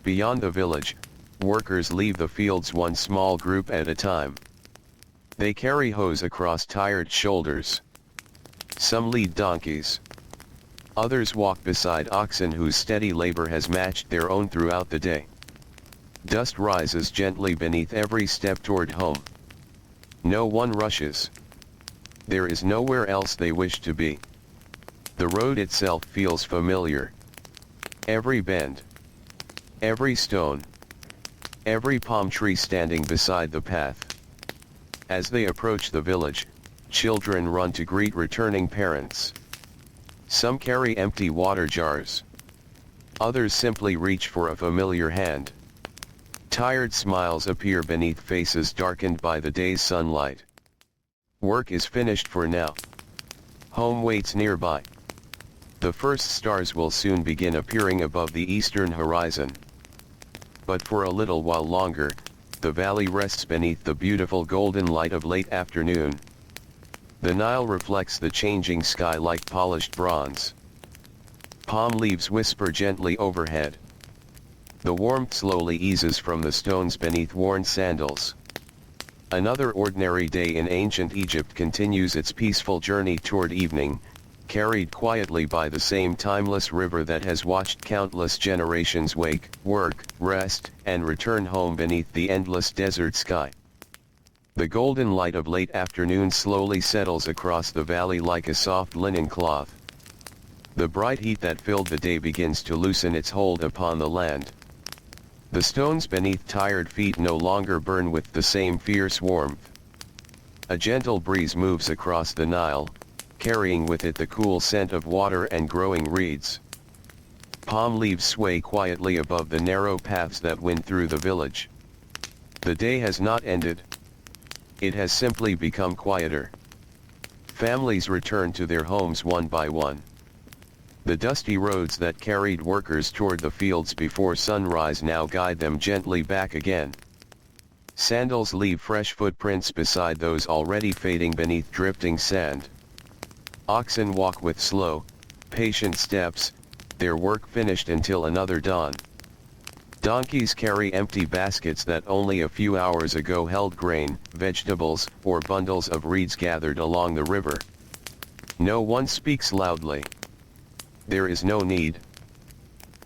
Beyond the village, workers leave the fields one small group at a time. They carry hoes across tired shoulders. Some lead donkeys. Others walk beside oxen whose steady labor has matched their own throughout the day. Dust rises gently beneath every step toward home. No one rushes. There is nowhere else they wish to be. The road itself feels familiar. Every bend. Every stone. Every palm tree standing beside the path. As they approach the village, children run to greet returning parents. Some carry empty water jars. Others simply reach for a familiar hand. Tired smiles appear beneath faces darkened by the day's sunlight. Work is finished for now. Home waits nearby. The first stars will soon begin appearing above the eastern horizon. But for a little while longer, the valley rests beneath the beautiful golden light of late afternoon. The Nile reflects the changing sky like polished bronze. Palm leaves whisper gently overhead. The warmth slowly eases from the stones beneath worn sandals. Another ordinary day in ancient Egypt continues its peaceful journey toward evening, carried quietly by the same timeless river that has watched countless generations wake, work, rest, and return home beneath the endless desert sky. The golden light of late afternoon slowly settles across the valley like a soft linen cloth. The bright heat that filled the day begins to loosen its hold upon the land. The stones beneath tired feet no longer burn with the same fierce warmth. A gentle breeze moves across the Nile, carrying with it the cool scent of water and growing reeds. Palm leaves sway quietly above the narrow paths that wind through the village. The day has not ended. It has simply become quieter. Families return to their homes one by one. The dusty roads that carried workers toward the fields before sunrise now guide them gently back again. Sandals leave fresh footprints beside those already fading beneath drifting sand. Oxen walk with slow, patient steps, their work finished until another dawn. Donkeys carry empty baskets that only a few hours ago held grain, vegetables, or bundles of reeds gathered along the river. No one speaks loudly. There is no need.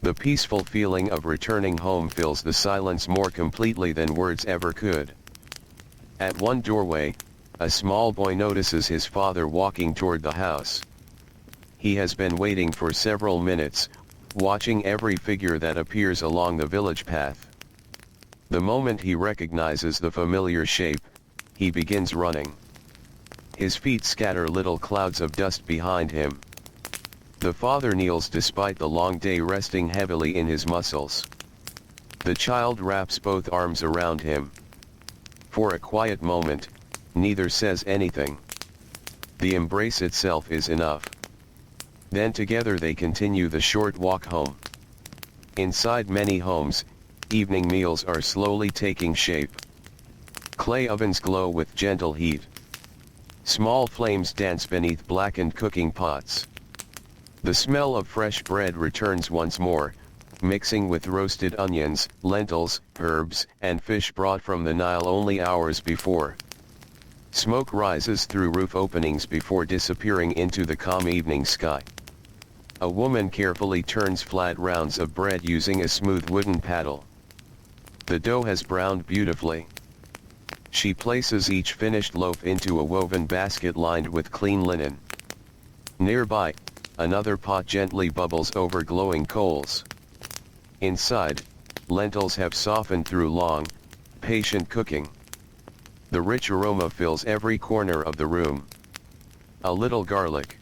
The peaceful feeling of returning home fills the silence more completely than words ever could. At one doorway, A small boy notices his father walking toward the house. He has been waiting for several minutes, watching every figure that appears along the village path. The moment he recognizes the familiar shape, he begins running. His feet scatter little clouds of dust behind him. The father kneels despite the long day, resting heavily in his muscles. The child wraps both arms around him. For a quiet moment, neither says anything. The embrace itself is enough. Then together they continue the short walk home. Inside many homes, evening meals are slowly taking shape. Clay ovens glow with gentle heat. Small flames dance beneath blackened cooking pots. The smell of fresh bread returns once more, mixing with roasted onions, lentils, herbs, and fish brought from the Nile only hours before. Smoke rises through roof openings before disappearing into the calm evening sky. A woman carefully turns flat rounds of bread using a smooth wooden paddle. The dough has browned beautifully. She places each finished loaf into a woven basket lined with clean linen. Nearby, another pot gently bubbles over glowing coals. Inside, lentils have softened through long, patient cooking. The rich aroma fills every corner of the room. A little garlic.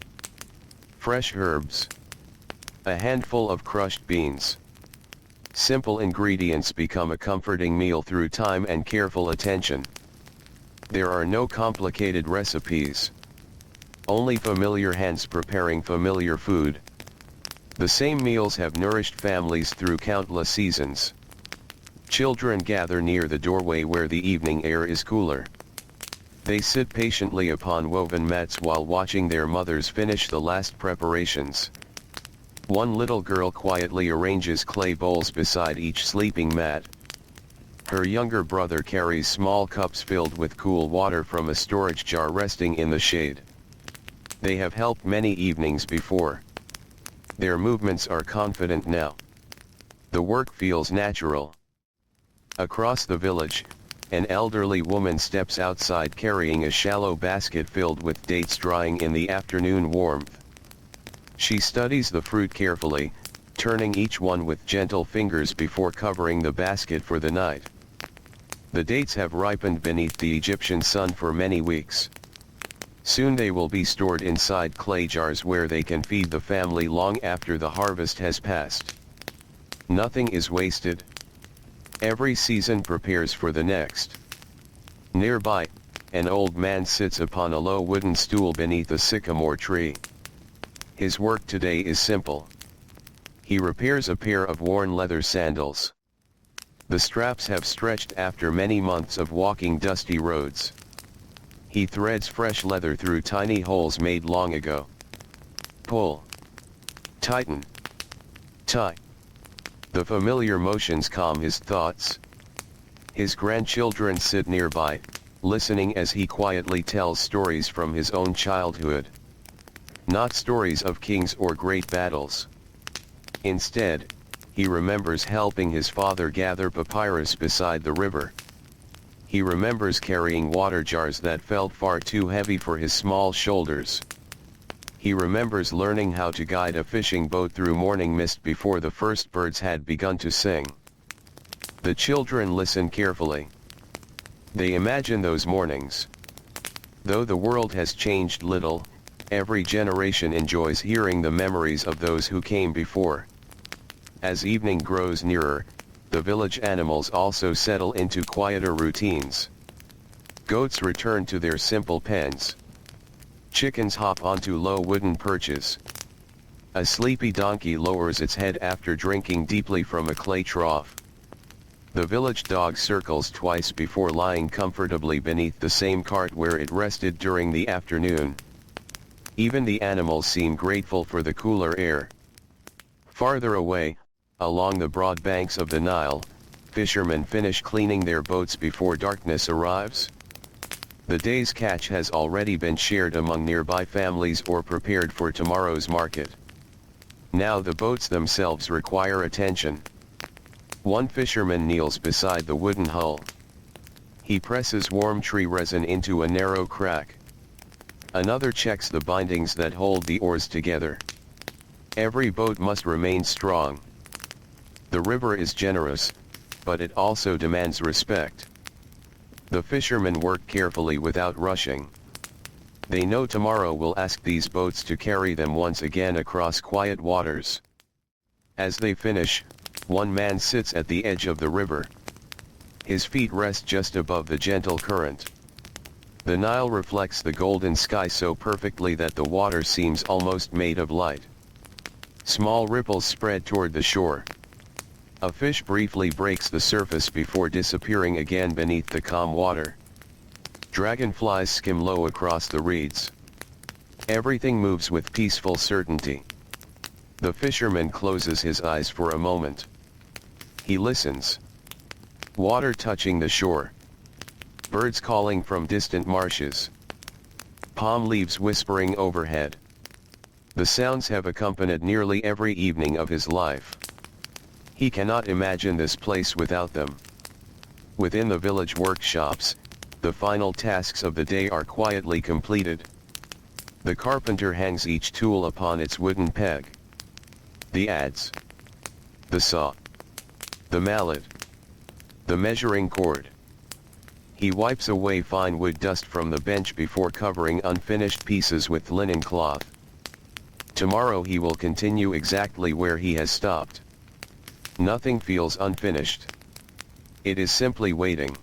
Fresh herbs. A handful of crushed beans. Simple ingredients become a comforting meal through time and careful attention. There are no complicated recipes. Only familiar hands preparing familiar food. The same meals have nourished families through countless seasons. Children gather near the doorway where the evening air is cooler. They sit patiently upon woven mats while watching their mothers finish the last preparations. One little girl quietly arranges clay bowls beside each sleeping mat. Her younger brother carries small cups filled with cool water from a storage jar resting in the shade. They have helped many evenings before. Their movements are confident now. The work feels natural. Across the village, an elderly woman steps outside carrying a shallow basket filled with dates drying in the afternoon warmth. She studies the fruit carefully, turning each one with gentle fingers before covering the basket for the night. The dates have ripened beneath the Egyptian sun for many weeks. Soon they will be stored inside clay jars where they can feed the family long after the harvest has passed. Nothing is wasted. Every season prepares for the next. Nearby, an old man sits upon a low wooden stool beneath a sycamore tree. His work today is simple. He repairs a pair of worn leather sandals. The straps have stretched after many months of walking dusty roads. He threads fresh leather through tiny holes made long ago. Pull. Tighten. Tie. The familiar motions calm his thoughts. His grandchildren sit nearby, listening as he quietly tells stories from his own childhood. Not stories of kings or great battles. Instead, he remembers helping his father gather papyrus beside the river. He remembers carrying water jars that felt far too heavy for his small shoulders. He remembers learning how to guide a fishing boat through morning mist before the first birds had begun to sing. The children listen carefully. They imagine those mornings. Though the world has changed little, every generation enjoys hearing the memories of those who came before. As evening grows nearer, the village animals also settle into quieter routines. Goats return to their simple pens. Chickens hop onto low wooden perches. A sleepy donkey lowers its head after drinking deeply from a clay trough. The village dog circles twice before lying comfortably beneath the same cart where it rested during the afternoon. Even the animals seem grateful for the cooler air. Farther away, along the broad banks of the Nile, fishermen finish cleaning their boats before darkness arrives. The day's catch has already been shared among nearby families or prepared for tomorrow's market. Now the boats themselves require attention. One fisherman kneels beside the wooden hull. He presses warm tree resin into a narrow crack. Another checks the bindings that hold the oars together. Every boat must remain strong. The river is generous, but it also demands respect. The fishermen work carefully without rushing. They know tomorrow will ask these boats to carry them once again across quiet waters. As they finish, one man sits at the edge of the river. His feet rest just above the gentle current. The Nile reflects the golden sky so perfectly that the water seems almost made of light. Small ripples spread toward the shore. A fish briefly breaks the surface before disappearing again beneath the calm water. Dragonflies skim low across the reeds. Everything moves with peaceful certainty. The fisherman closes his eyes for a moment. He listens. Water touching the shore. Birds calling from distant marshes. Palm leaves whispering overhead. The sounds have accompanied nearly every evening of his life. He cannot imagine this place without them. Within the village workshops, the final tasks of the day are quietly completed. The carpenter hangs each tool upon its wooden peg. The adze. The saw. The mallet. The measuring cord. He wipes away fine wood dust from the bench before covering unfinished pieces with linen cloth. Tomorrow he will continue exactly where he has stopped. Nothing feels unfinished. It is simply waiting.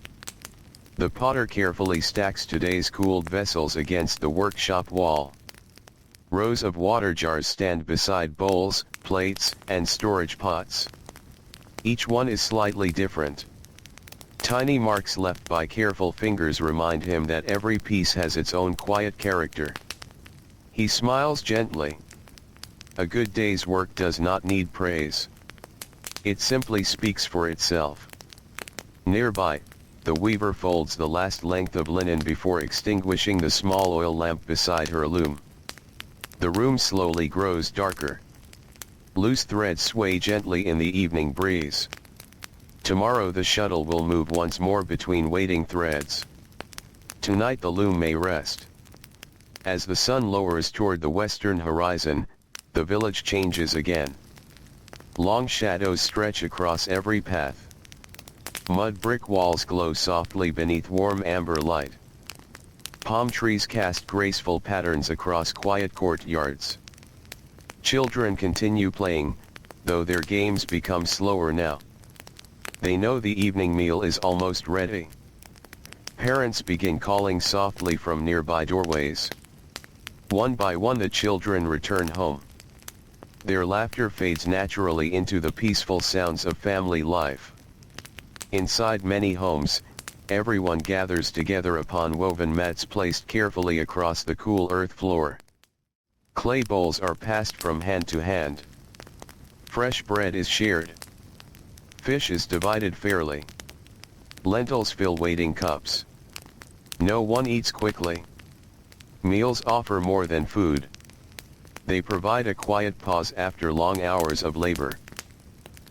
The potter carefully stacks today's cooled vessels against the workshop wall. Rows of water jars stand beside bowls, plates, and storage pots. Each one is slightly different. Tiny marks left by careful fingers remind him that every piece has its own quiet character. He smiles gently. A good day's work does not need praise. It simply speaks for itself. Nearby, the weaver folds the last length of linen before extinguishing the small oil lamp beside her loom. The room slowly grows darker. Loose threads sway gently in the evening breeze. Tomorrow the shuttle will move once more between waiting threads. Tonight the loom may rest. As the sun lowers toward the western horizon, the village changes again. Long shadows stretch across every path. Mud brick walls glow softly beneath warm amber light. Palm trees cast graceful patterns across quiet courtyards. Children continue playing, though their games become slower now. They know the evening meal is almost ready. Parents begin calling softly from nearby doorways. One by one the children return home. Their laughter fades naturally into the peaceful sounds of family life. Inside many homes, everyone gathers together upon woven mats placed carefully across the cool earth floor. Clay bowls are passed from hand to hand. Fresh bread is shared. Fish is divided fairly. Lentils fill waiting cups. No one eats quickly. Meals offer more than food. They provide a quiet pause after long hours of labor.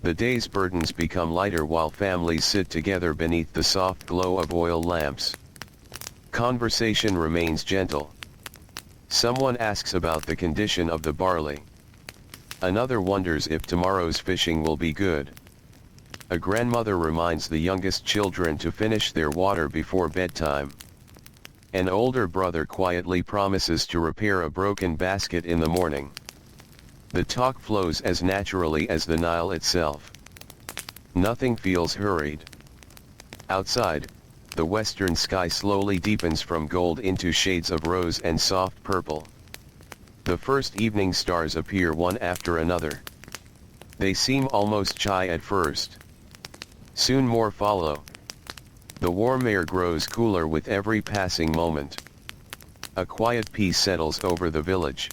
The day's burdens become lighter while families sit together beneath the soft glow of oil lamps. Conversation remains gentle. Someone asks about the condition of the barley. Another wonders if tomorrow's fishing will be good. A grandmother reminds the youngest children to finish their water before bedtime. An older brother quietly promises to repair a broken basket in the morning. The talk flows as naturally as the Nile itself. Nothing feels hurried. Outside, the western sky slowly deepens from gold into shades of rose and soft purple. The first evening stars appear one after another. They seem almost shy at first. Soon more follow. The warm air grows cooler with every passing moment. A quiet peace settles over the village.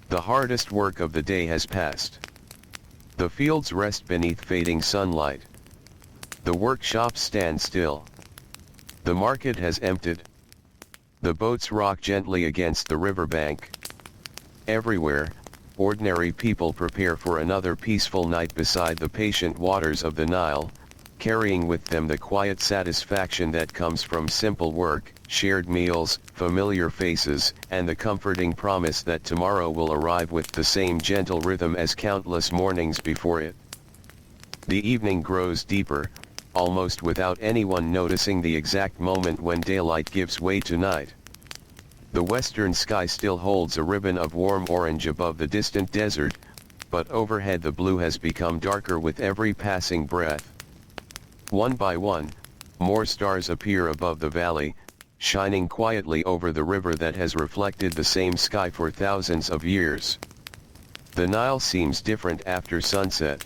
The hardest work of the day has passed. The fields rest beneath fading sunlight. The workshops stand still. The market has emptied. The boats rock gently against the riverbank. Everywhere, ordinary people prepare for another peaceful night beside the patient waters of the Nile, carrying with them the quiet satisfaction that comes from simple work, shared meals, familiar faces, and the comforting promise that tomorrow will arrive with the same gentle rhythm as countless mornings before it. The evening grows deeper, almost without anyone noticing the exact moment when daylight gives way to night. The western sky still holds a ribbon of warm orange above the distant desert, but overhead the blue has become darker with every passing breath. One by one, more stars appear above the valley, shining quietly over the river that has reflected the same sky for thousands of years. The Nile seems different after sunset.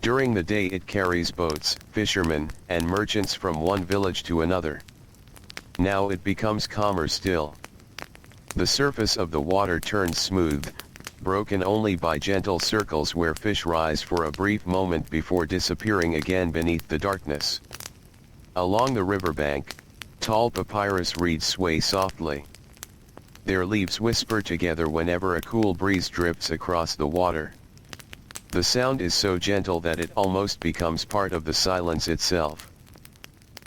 During the day it carries boats, fishermen, and merchants from one village to another. Now it becomes calmer still. The surface of the water turns smooth, broken only by gentle circles where fish rise for a brief moment before disappearing again beneath the darkness. Along the riverbank, tall papyrus reeds sway softly. Their leaves whisper together whenever a cool breeze drifts across the water. The sound is so gentle that it almost becomes part of the silence itself.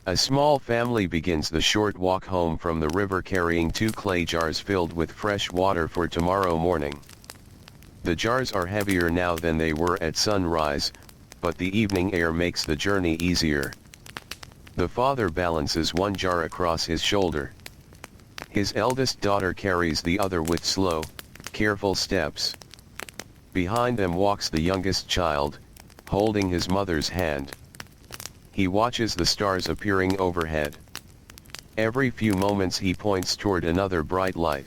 A small family begins the short walk home from the river carrying 2 clay jars filled with fresh water for tomorrow morning. The jars are heavier now than they were at sunrise, but the evening air makes the journey easier. The father balances one jar across his shoulder. His eldest daughter carries the other with slow, careful steps. Behind them walks the youngest child, holding his mother's hand. He watches the stars appearing overhead. Every few moments he points toward another bright light.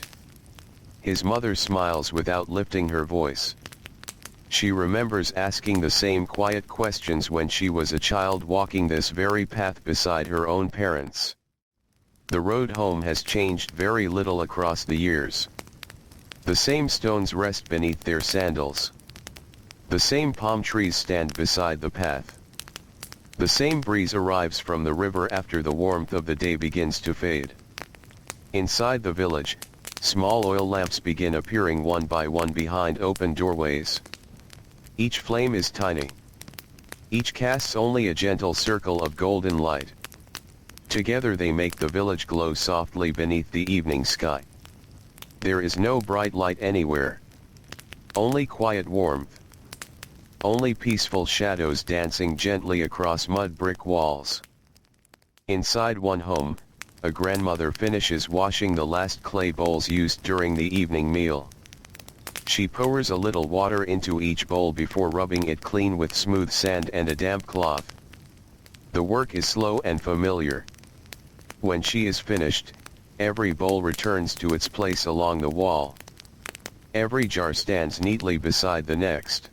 His mother smiles without lifting her voice. She remembers asking the same quiet questions when she was a child walking this very path beside her own parents. The road home has changed very little across the years. The same stones rest beneath their sandals. The same palm trees stand beside the path. The same breeze arrives from the river after the warmth of the day begins to fade. Inside the village, small oil lamps begin appearing one by one behind open doorways. Each flame is tiny. Each casts only a gentle circle of golden light. Together they make the village glow softly beneath the evening sky. There is no bright light anywhere. Only quiet warmth. Only peaceful shadows dancing gently across mud brick walls. Inside one home, a grandmother finishes washing the last clay bowls used during the evening meal. She pours a little water into each bowl before rubbing it clean with smooth sand and a damp cloth. The work is slow and familiar. When she is finished, every bowl returns to its place along the wall. Every jar stands neatly beside the next.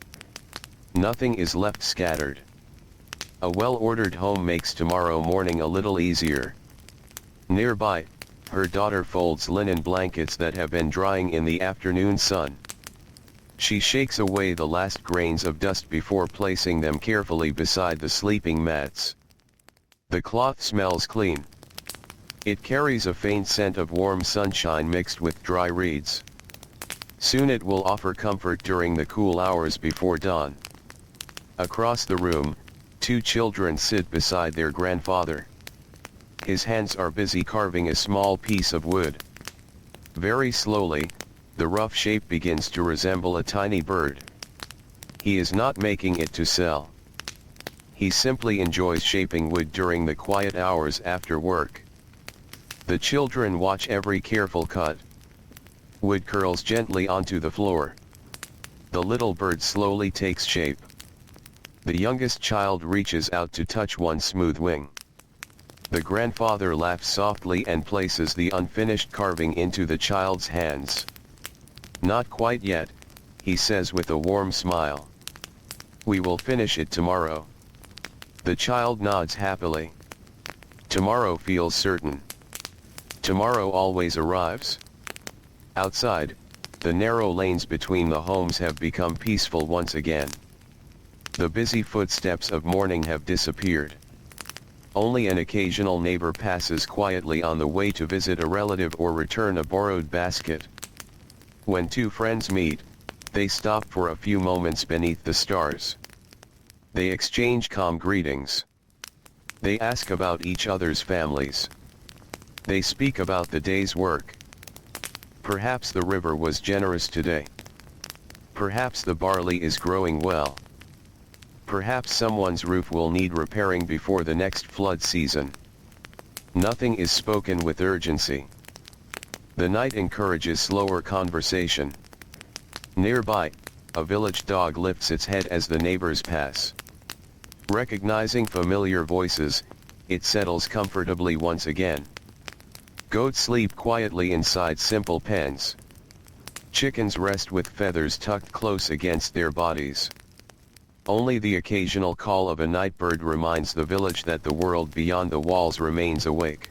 Nothing is left scattered. A well-ordered home makes tomorrow morning a little easier. Nearby, her daughter folds linen blankets that have been drying in the afternoon sun. She shakes away the last grains of dust before placing them carefully beside the sleeping mats. The cloth smells clean. It carries a faint scent of warm sunshine mixed with dry reeds. Soon it will offer comfort during the cool hours before dawn. Across the room, 2 children sit beside their grandfather. His hands are busy carving a small piece of wood. Very slowly, the rough shape begins to resemble a tiny bird. He is not making it to sell. He simply enjoys shaping wood during the quiet hours after work. The children watch every careful cut. Wood curls gently onto the floor. The little bird slowly takes shape. The youngest child reaches out to touch one smooth wing. The grandfather laughs softly and places the unfinished carving into the child's hands. "Not quite yet," he says with a warm smile. "We will finish it tomorrow." The child nods happily. Tomorrow feels certain. Tomorrow always arrives. Outside, the narrow lanes between the homes have become peaceful once again. The busy footsteps of morning have disappeared. Only an occasional neighbor passes quietly on the way to visit a relative or return a borrowed basket. When 2 friends meet, they stop for a few moments beneath the stars. They exchange calm greetings. They ask about each other's families. They speak about the day's work. Perhaps the river was generous today. Perhaps the barley is growing well. Perhaps someone's roof will need repairing before the next flood season. Nothing is spoken with urgency. The night encourages slower conversation. Nearby, a village dog lifts its head as the neighbors pass. Recognizing familiar voices, it settles comfortably once again. Goats sleep quietly inside simple pens. Chickens rest with feathers tucked close against their bodies. Only the occasional call of a night bird reminds the village that the world beyond the walls remains awake.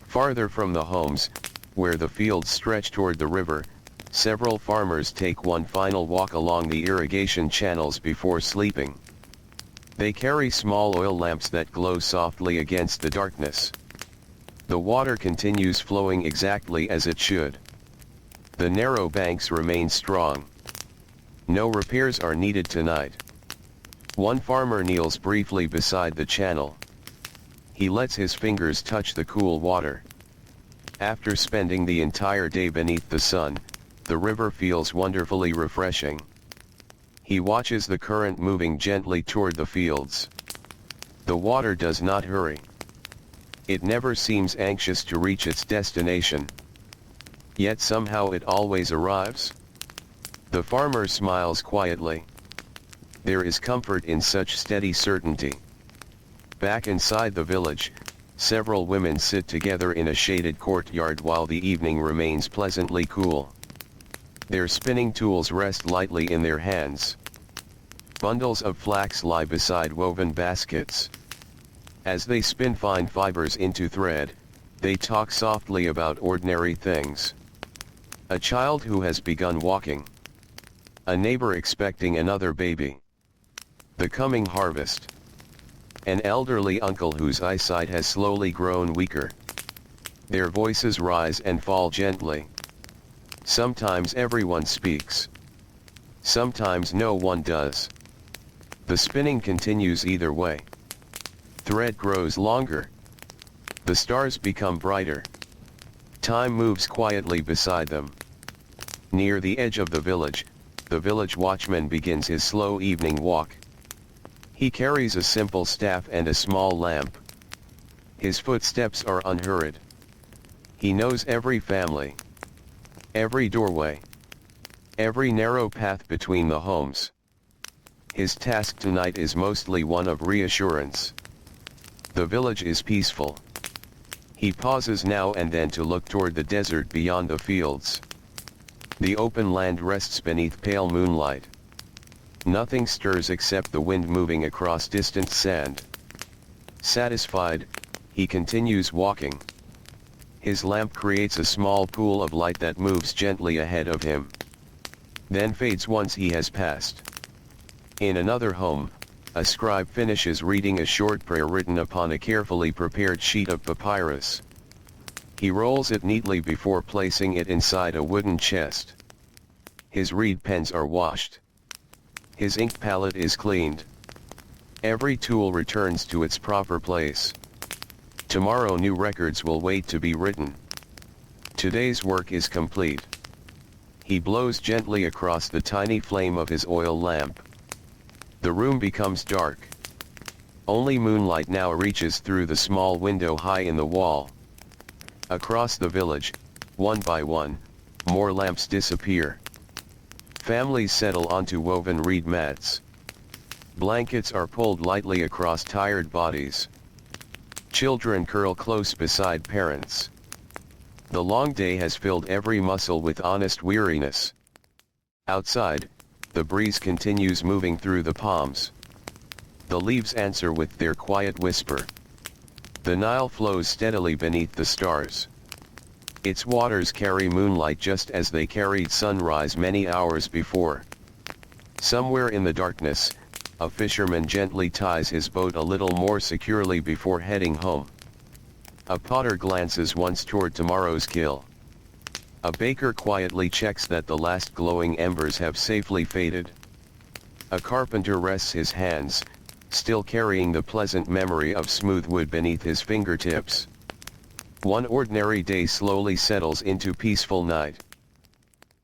Farther from the homes, where the fields stretch toward the river, several farmers take one final walk along the irrigation channels before sleeping. They carry small oil lamps that glow softly against the darkness. The water continues flowing exactly as it should. The narrow banks remain strong. No repairs are needed tonight. One farmer kneels briefly beside the channel. He lets his fingers touch the cool water. After spending the entire day beneath the sun, the river feels wonderfully refreshing. He watches the current moving gently toward the fields. The water does not hurry. It never seems anxious to reach its destination. Yet somehow it always arrives. The farmer smiles quietly. There is comfort in such steady certainty. Back inside the village, several women sit together in a shaded courtyard while the evening remains pleasantly cool. Their spinning tools rest lightly in their hands. Bundles of flax lie beside woven baskets. As they spin fine fibers into thread, they talk softly about ordinary things. A child who has begun walking. A neighbor expecting another baby. The coming harvest. An elderly uncle whose eyesight has slowly grown weaker. Their voices rise and fall gently. Sometimes everyone speaks. Sometimes no one does. The spinning continues either way. Thread grows longer. The stars become brighter. Time moves quietly beside them. Near the edge of the village watchman begins his slow evening walk. He carries a simple staff and a small lamp. His footsteps are unhurried. He knows every family, every doorway, every narrow path between the homes. His task tonight is mostly one of reassurance. The village is peaceful. He pauses now and then to look toward the desert beyond the fields. The open land rests beneath pale moonlight. Nothing stirs except the wind moving across distant sand. Satisfied, he continues walking. His lamp creates a small pool of light that moves gently ahead of him. Then fades once he has passed. In another home, a scribe finishes reading a short prayer written upon a carefully prepared sheet of papyrus. He rolls it neatly before placing it inside a wooden chest. His reed pens are washed. His ink palette is cleaned. Every tool returns to its proper place. Tomorrow new records will wait to be written. Today's work is complete. He blows gently across the tiny flame of his oil lamp. The room becomes dark. Only moonlight now reaches through the small window high in the wall. Across the village, one by one, more lamps disappear. Families settle onto woven reed mats. Blankets are pulled lightly across tired bodies. Children curl close beside parents. The long day has filled every muscle with honest weariness. Outside, the breeze continues moving through the palms. The leaves answer with their quiet whisper. The Nile flows steadily beneath the stars. Its waters carry moonlight just as they carried sunrise many hours before. Somewhere in the darkness, a fisherman gently ties his boat a little more securely before heading home. A potter glances once toward tomorrow's kill. A baker quietly checks that the last glowing embers have safely faded. A carpenter rests his hands, still carrying the pleasant memory of smooth wood beneath his fingertips. One ordinary day slowly settles into peaceful night.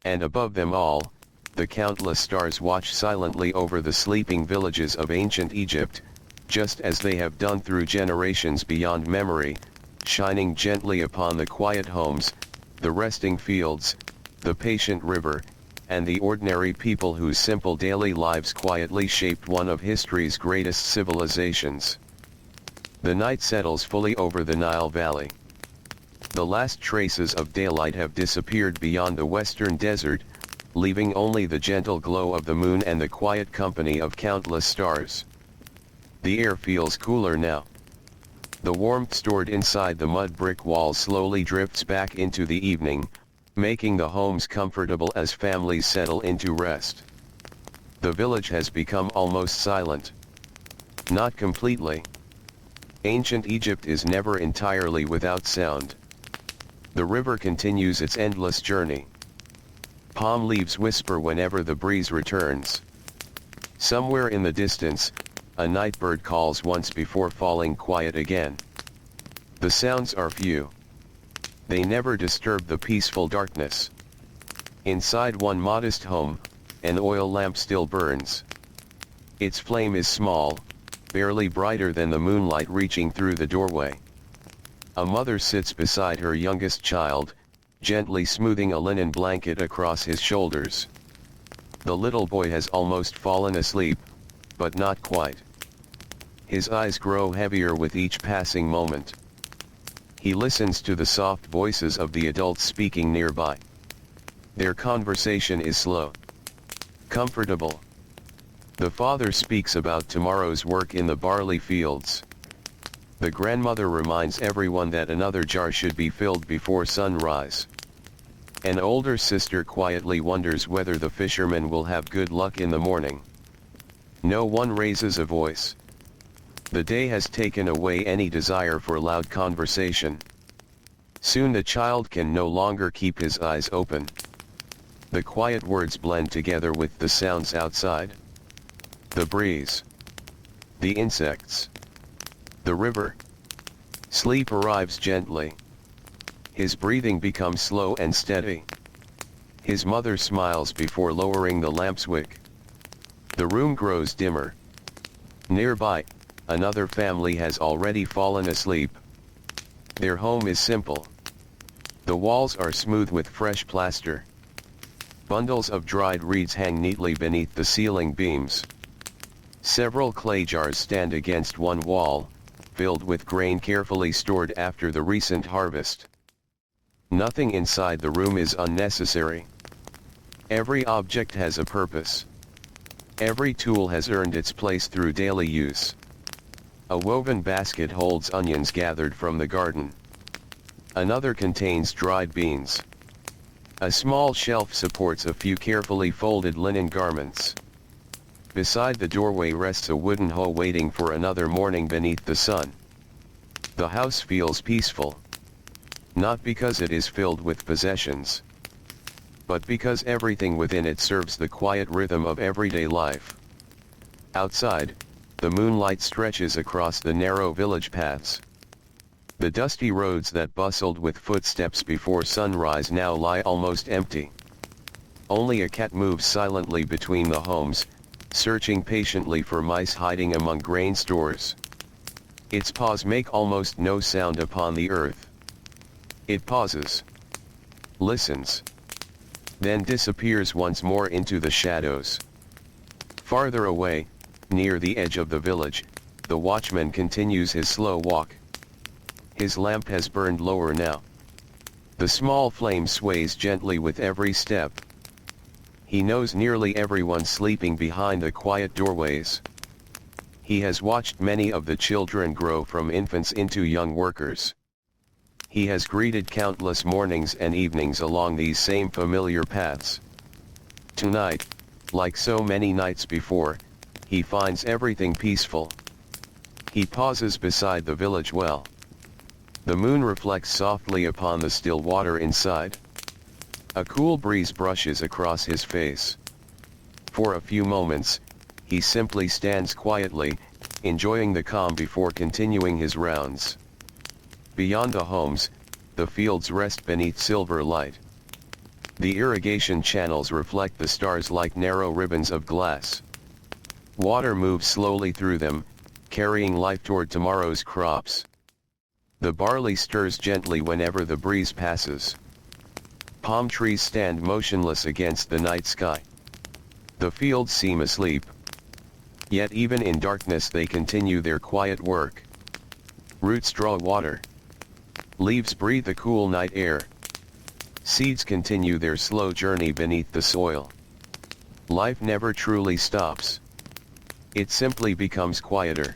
And above them all, the countless stars watch silently over the sleeping villages of ancient Egypt, just as they have done through generations beyond memory, shining gently upon the quiet homes, the resting fields, the patient river, and the ordinary people whose simple daily lives quietly shaped one of history's greatest civilizations. The night settles fully over the Nile Valley. The last traces of daylight have disappeared beyond the western desert, leaving only the gentle glow of the moon and the quiet company of countless stars. The air feels cooler now. The warmth stored inside the mud brick walls slowly drifts back into the evening, making the homes comfortable as families settle into rest. The village has become almost silent. Not completely. Ancient Egypt is never entirely without sound. The river continues its endless journey. Palm leaves whisper whenever the breeze returns. Somewhere in the distance, a night bird calls once before falling quiet again. The sounds are few. They never disturb the peaceful darkness. Inside one modest home, an oil lamp still burns. Its flame is small, barely brighter than the moonlight reaching through the doorway. A mother sits beside her youngest child, gently smoothing a linen blanket across his shoulders. The little boy has almost fallen asleep, but not quite. His eyes grow heavier with each passing moment. He listens to the soft voices of the adults speaking nearby. Their conversation is slow, comfortable. The father speaks about tomorrow's work in the barley fields. The grandmother reminds everyone that another jar should be filled before sunrise. An older sister quietly wonders whether the fishermen will have good luck in the morning. No one raises a voice. The day has taken away any desire for loud conversation. Soon the child can no longer keep his eyes open. The quiet words blend together with the sounds outside. The breeze. The insects. The river. Sleep arrives gently. His breathing becomes slow and steady. His mother smiles before lowering the lamp's wick. The room grows dimmer. Nearby, another family has already fallen asleep. Their home is simple. The walls are smooth with fresh plaster. Bundles of dried reeds hang neatly beneath the ceiling beams. Several clay jars stand against one wall, filled with grain carefully stored after the recent harvest. Nothing inside the room is unnecessary. Every object has a purpose. Every tool has earned its place through daily use. A woven basket holds onions gathered from the garden. Another contains dried beans. A small shelf supports a few carefully folded linen garments. Beside the doorway rests a wooden hoe waiting for another morning beneath the sun. The house feels peaceful. Not because it is filled with possessions, but because everything within it serves the quiet rhythm of everyday life. Outside, the moonlight stretches across the narrow village paths. The dusty roads that bustled with footsteps before sunrise now lie almost empty. Only a cat moves silently between the homes, searching patiently for mice hiding among grain stores. Its paws make almost no sound upon the earth. It pauses, listens, then disappears once more into the shadows. Farther away, near the edge of the village, the watchman continues his slow walk. His lamp has burned lower now. The small flame sways gently with every step. He knows nearly everyone sleeping behind the quiet doorways. He has watched many of the children grow from infants into young workers. He has greeted countless mornings and evenings along these same familiar paths. Tonight, like so many nights before, he finds everything peaceful. He pauses beside the village well. The moon reflects softly upon the still water inside. A cool breeze brushes across his face. For a few moments, he simply stands quietly, enjoying the calm before continuing his rounds. Beyond the homes, the fields rest beneath silver light. The irrigation channels reflect the stars like narrow ribbons of glass. Water moves slowly through them, carrying life toward tomorrow's crops. The barley stirs gently whenever the breeze passes. Palm trees stand motionless against the night sky. The fields seem asleep. Yet even in darkness they continue their quiet work. Roots draw water. Leaves breathe the cool night air. Seeds continue their slow journey beneath the soil. Life never truly stops. It simply becomes quieter.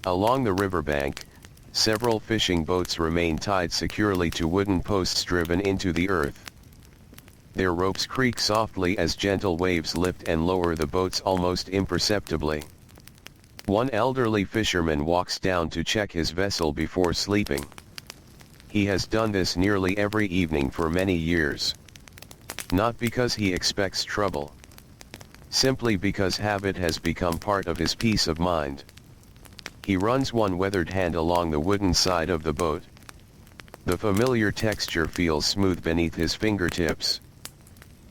Along the riverbank, several fishing boats remain tied securely to wooden posts driven into the earth. Their ropes creak softly as gentle waves lift and lower the boats almost imperceptibly. One elderly fisherman walks down to check his vessel before sleeping. He has done this nearly every evening for many years. Not because he expects trouble. Simply because habit has become part of his peace of mind. He runs one weathered hand along the wooden side of the boat. The familiar texture feels smooth beneath his fingertips.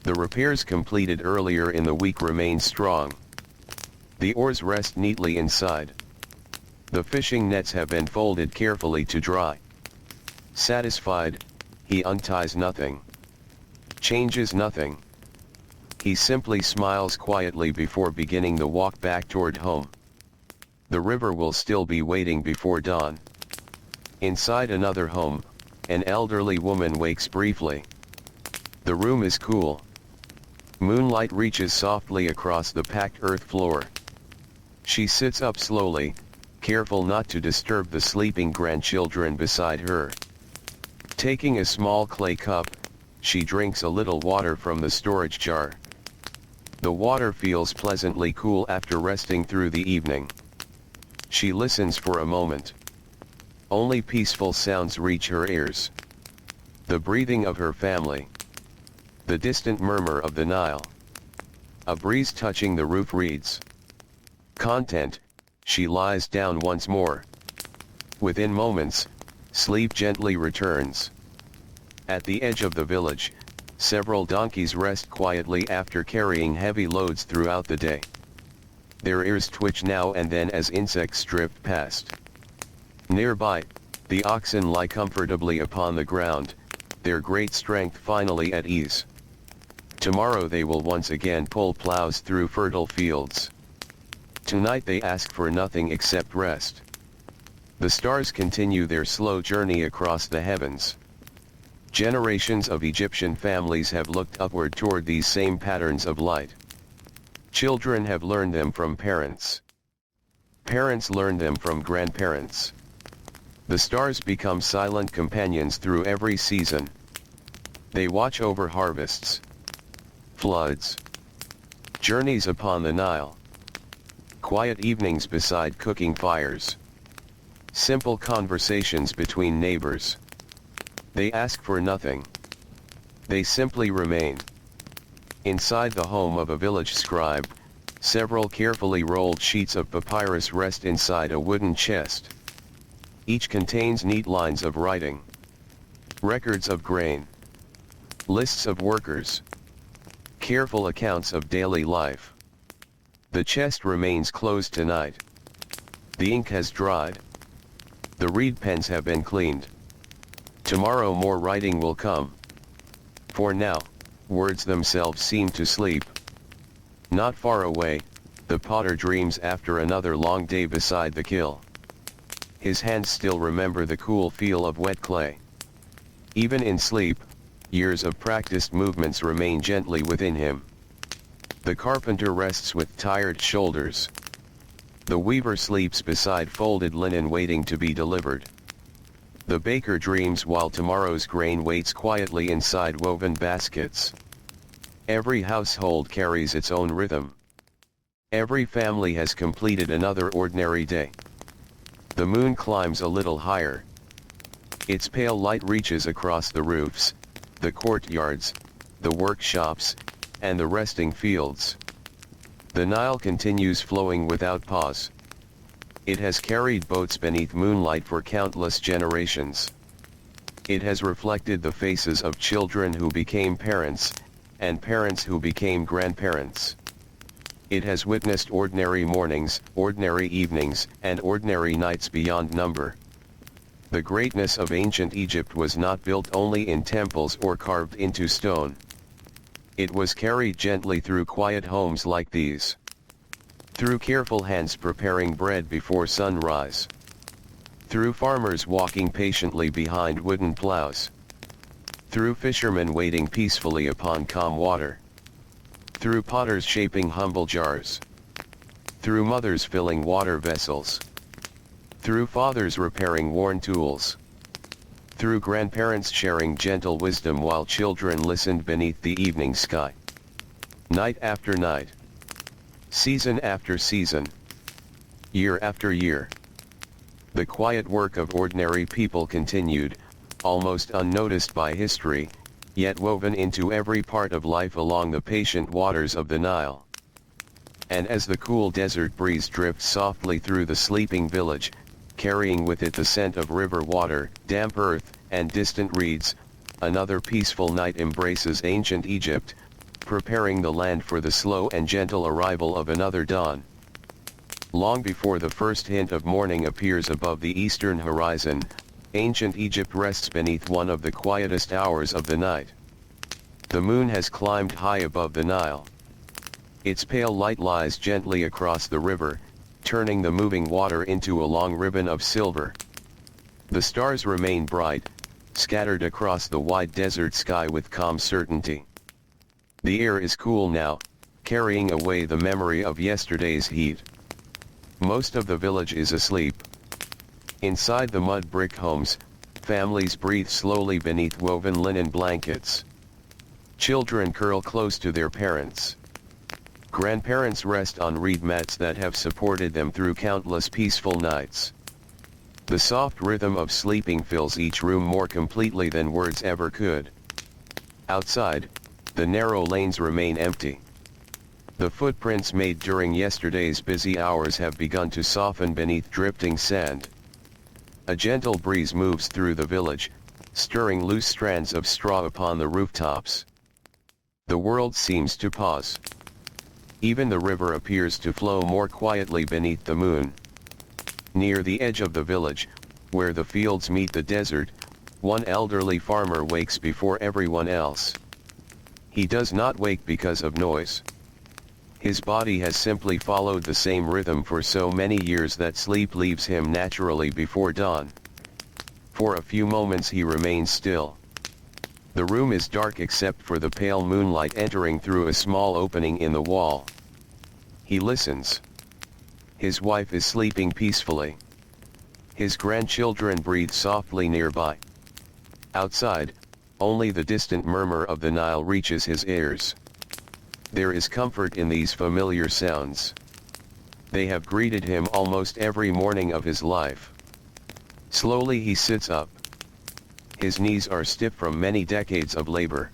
The repairs completed earlier in the week remain strong. The oars rest neatly inside. The fishing nets have been folded carefully to dry. Satisfied, he unties nothing. Changes nothing. He simply smiles quietly before beginning the walk back toward home. The river will still be waiting before dawn. Inside another home, an elderly woman wakes briefly. The room is cool. Moonlight reaches softly across the packed earth floor. She sits up slowly, careful not to disturb the sleeping grandchildren beside her. Taking a small clay cup, she drinks a little water from the storage jar. The water feels pleasantly cool after resting through the evening. She listens for a moment. Only peaceful sounds reach her ears. The breathing of her family. The distant murmur of the Nile. A breeze touching the roof reads. Content, she lies down once more. Within moments, sleep gently returns. At the edge of the village, several donkeys rest quietly after carrying heavy loads throughout the day. Their ears twitch now and then as insects drift past. Nearby, the oxen lie comfortably upon the ground, their great strength finally at ease. Tomorrow they will once again pull plows through fertile fields. Tonight they ask for nothing except rest. The stars continue their slow journey across the heavens. Generations of Egyptian families have looked upward toward these same patterns of light. Children have learned them from parents. Parents learn them from grandparents. The stars become silent companions through every season. They watch over harvests, floods, journeys upon the Nile, quiet evenings beside cooking fires, simple conversations between neighbors. They ask for nothing. They simply remain. Inside the home of a village scribe, several carefully rolled sheets of papyrus rest inside a wooden chest. Each contains neat lines of writing, records of grain, lists of workers, careful accounts of daily life. The chest remains closed tonight. The ink has dried. The reed pens have been cleaned. Tomorrow more writing will come. For now, words themselves seem to sleep. Not far away, the potter dreams after another long day beside the kiln. His hands still remember the cool feel of wet clay. Even in sleep, years of practiced movements remain gently within him. The carpenter rests with tired shoulders. The weaver sleeps beside folded linen waiting to be delivered. The baker dreams while tomorrow's grain waits quietly inside woven baskets. Every household carries its own rhythm. Every family has completed another ordinary day. The moon climbs a little higher. Its pale light reaches across the roofs, the courtyards, the workshops, and the resting fields. The Nile continues flowing without pause. It has carried boats beneath moonlight for countless generations. It has reflected the faces of children who became parents, and parents who became grandparents. It has witnessed ordinary mornings, ordinary evenings, and ordinary nights beyond number. The greatness of ancient Egypt was not built only in temples or carved into stone. It was carried gently through quiet homes like these. Through careful hands preparing bread before sunrise. Through farmers walking patiently behind wooden plows. Through fishermen waiting peacefully upon calm water. Through potters shaping humble jars. Through mothers filling water vessels. Through fathers repairing worn tools. Through grandparents sharing gentle wisdom while children listened beneath the evening sky. Night after night. Season after season. Year after year. The quiet work of ordinary people continued, almost unnoticed by history, yet woven into every part of life along the patient waters of the Nile. And as the cool desert breeze drifts softly through the sleeping village, carrying with it the scent of river water, damp earth, and distant reeds, another peaceful night embraces ancient Egypt, preparing the land for the slow and gentle arrival of another dawn. Long before the first hint of morning appears above the eastern horizon, ancient Egypt rests beneath one of the quietest hours of the night. The moon has climbed high above the Nile. Its pale light lies gently across the river, turning the moving water into a long ribbon of silver. The stars remain bright, scattered across the wide desert sky with calm certainty. The air is cool now, carrying away the memory of yesterday's heat. Most of the village is asleep. Inside the mud brick homes, families breathe slowly beneath woven linen blankets. Children curl close to their parents. Grandparents rest on reed mats that have supported them through countless peaceful nights. The soft rhythm of sleeping fills each room more completely than words ever could. Outside, the narrow lanes remain empty. The footprints made during yesterday's busy hours have begun to soften beneath drifting sand. A gentle breeze moves through the village, stirring loose strands of straw upon the rooftops. The world seems to pause. Even the river appears to flow more quietly beneath the moon. Near the edge of the village, where the fields meet the desert, one elderly farmer wakes before everyone else. He does not wake because of noise. His body has simply followed the same rhythm for so many years that sleep leaves him naturally before dawn. For a few moments he remains still. The room is dark except for the pale moonlight entering through a small opening in the wall. He listens. His wife is sleeping peacefully. His grandchildren breathe softly nearby. Outside, only the distant murmur of the Nile reaches his ears. There is comfort in these familiar sounds. They have greeted him almost every morning of his life. Slowly he sits up. His knees are stiff from many decades of labor.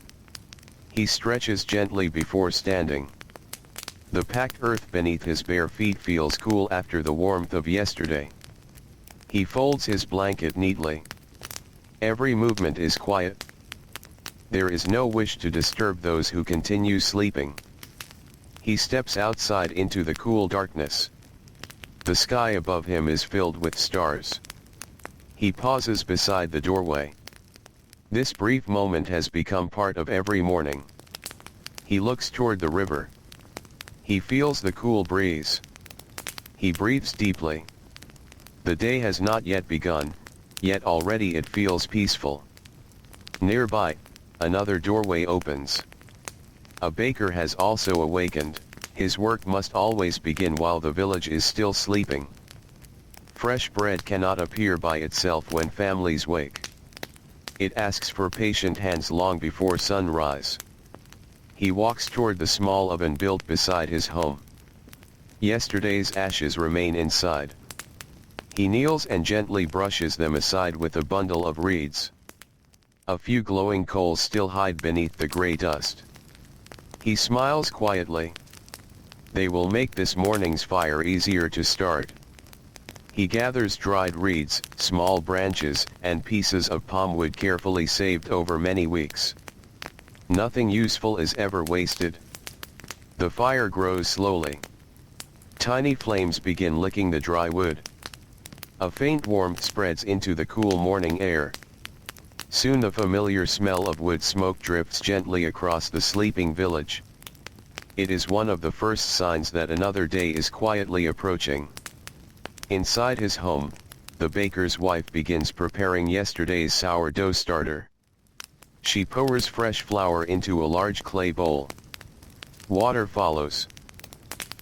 He stretches gently before standing. The packed earth beneath his bare feet feels cool after the warmth of yesterday. He folds his blanket neatly. Every movement is quiet. There is no wish to disturb those who continue sleeping. He steps outside into the cool darkness. The sky above him is filled with stars. He pauses beside the doorway. This brief moment has become part of every morning. He looks toward the river. He feels the cool breeze. He breathes deeply. The day has not yet begun, yet already it feels peaceful. Nearby, another doorway opens. A baker has also awakened. His work must always begin while the village is still sleeping. Fresh bread cannot appear by itself when families wake. It asks for patient hands long before sunrise. He walks toward the small oven built beside his home. Yesterday's ashes remain inside. He kneels and gently brushes them aside with a bundle of reeds. A few glowing coals still hide beneath the gray dust. He smiles quietly. They will make this morning's fire easier to start. He gathers dried reeds, small branches, and pieces of palm wood carefully saved over many weeks. Nothing useful is ever wasted. The fire grows slowly. Tiny flames begin licking the dry wood. A faint warmth spreads into the cool morning air. Soon the familiar smell of wood smoke drifts gently across the sleeping village. It is one of the first signs that another day is quietly approaching. Inside his home, the baker's wife begins preparing yesterday's sourdough starter. She pours fresh flour into a large clay bowl. Water follows.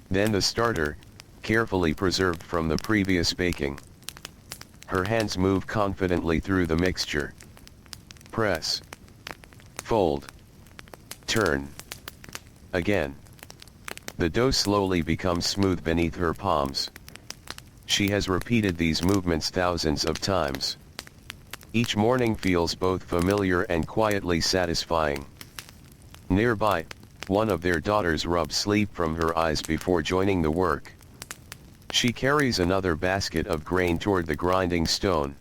Then the starter, carefully preserved from the previous baking. Her hands move confidently through the mixture. Press. Fold. Turn. Again. The dough slowly becomes smooth beneath her palms. She has repeated these movements thousands of times. Each morning feels both familiar and quietly satisfying. Nearby, one of their daughters rubs sleep from her eyes before joining the work. She carries another basket of grain toward the grinding stone.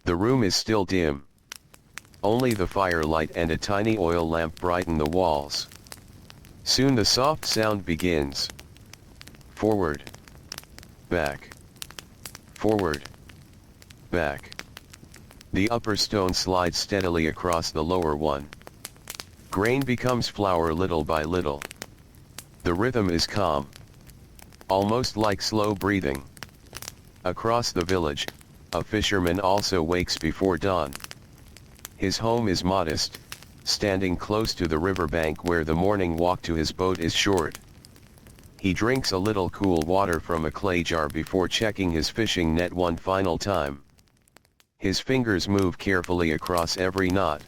The room is still dim. Only the firelight and a tiny oil lamp brighten the walls. Soon the soft sound begins. Forward. Back. Forward. Back. The upper stone slides steadily across the lower one. Grain becomes flour little by little. The rhythm is calm. Almost like slow breathing. Across the village, a fisherman also wakes before dawn. His home is modest, standing close to the riverbank where the morning walk to his boat is short. He drinks a little cool water from a clay jar before checking his fishing net one final time. His fingers move carefully across every knot.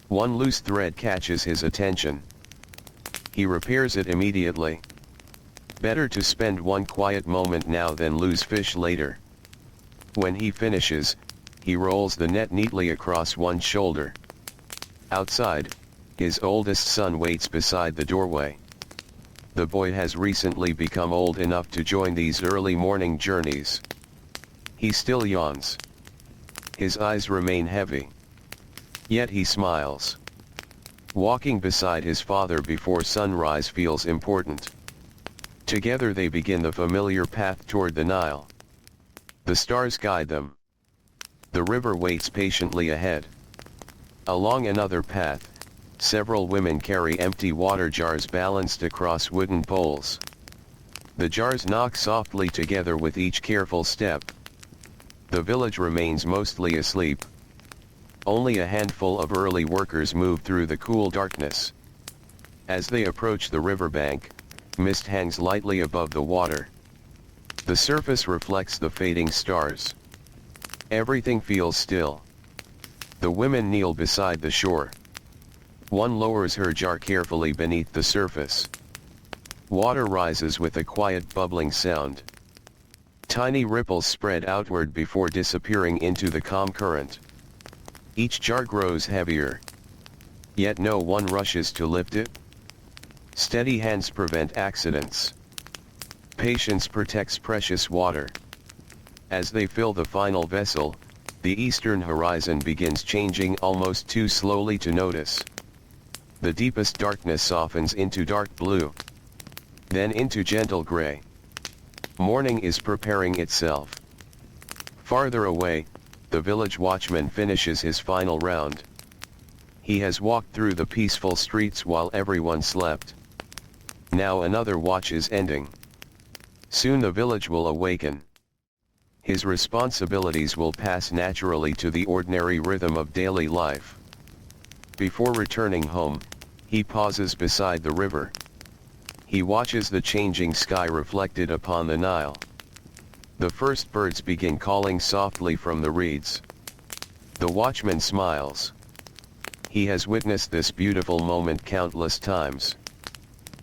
One loose thread catches his attention. He repairs it immediately. Better to spend one quiet moment now than lose fish later. When he finishes, he rolls the net neatly across one shoulder. Outside, his oldest son waits beside the doorway. The boy has recently become old enough to join these early morning journeys. He still yawns. His eyes remain heavy. Yet he smiles. Walking beside his father before sunrise feels important. Together they begin the familiar path toward the Nile. The stars guide them. The river waits patiently ahead. Along another path, several women carry empty water jars balanced across wooden poles. The jars knock softly together with each careful step. The village remains mostly asleep. Only a handful of early workers move through the cool darkness. As they approach the riverbank, mist hangs lightly above the water. The surface reflects the fading stars. Everything feels still. The women kneel beside the shore. One lowers her jar carefully beneath the surface. Water rises with a quiet bubbling sound. Tiny ripples spread outward before disappearing into the calm current. Each jar grows heavier. Yet no one rushes to lift it. Steady hands prevent accidents. Patience protects precious water. As they fill the final vessel, the eastern horizon begins changing almost too slowly to notice. The deepest darkness softens into dark blue. Then into gentle gray. Morning is preparing itself. Farther away, the village watchman finishes his final round. He has walked through the peaceful streets while everyone slept. Now another watch is ending. Soon the village will awaken. His responsibilities will pass naturally to the ordinary rhythm of daily life. Before returning home, he pauses beside the river. He watches the changing sky reflected upon the Nile. The first birds begin calling softly from the reeds. The watchman smiles. He has witnessed this beautiful moment countless times.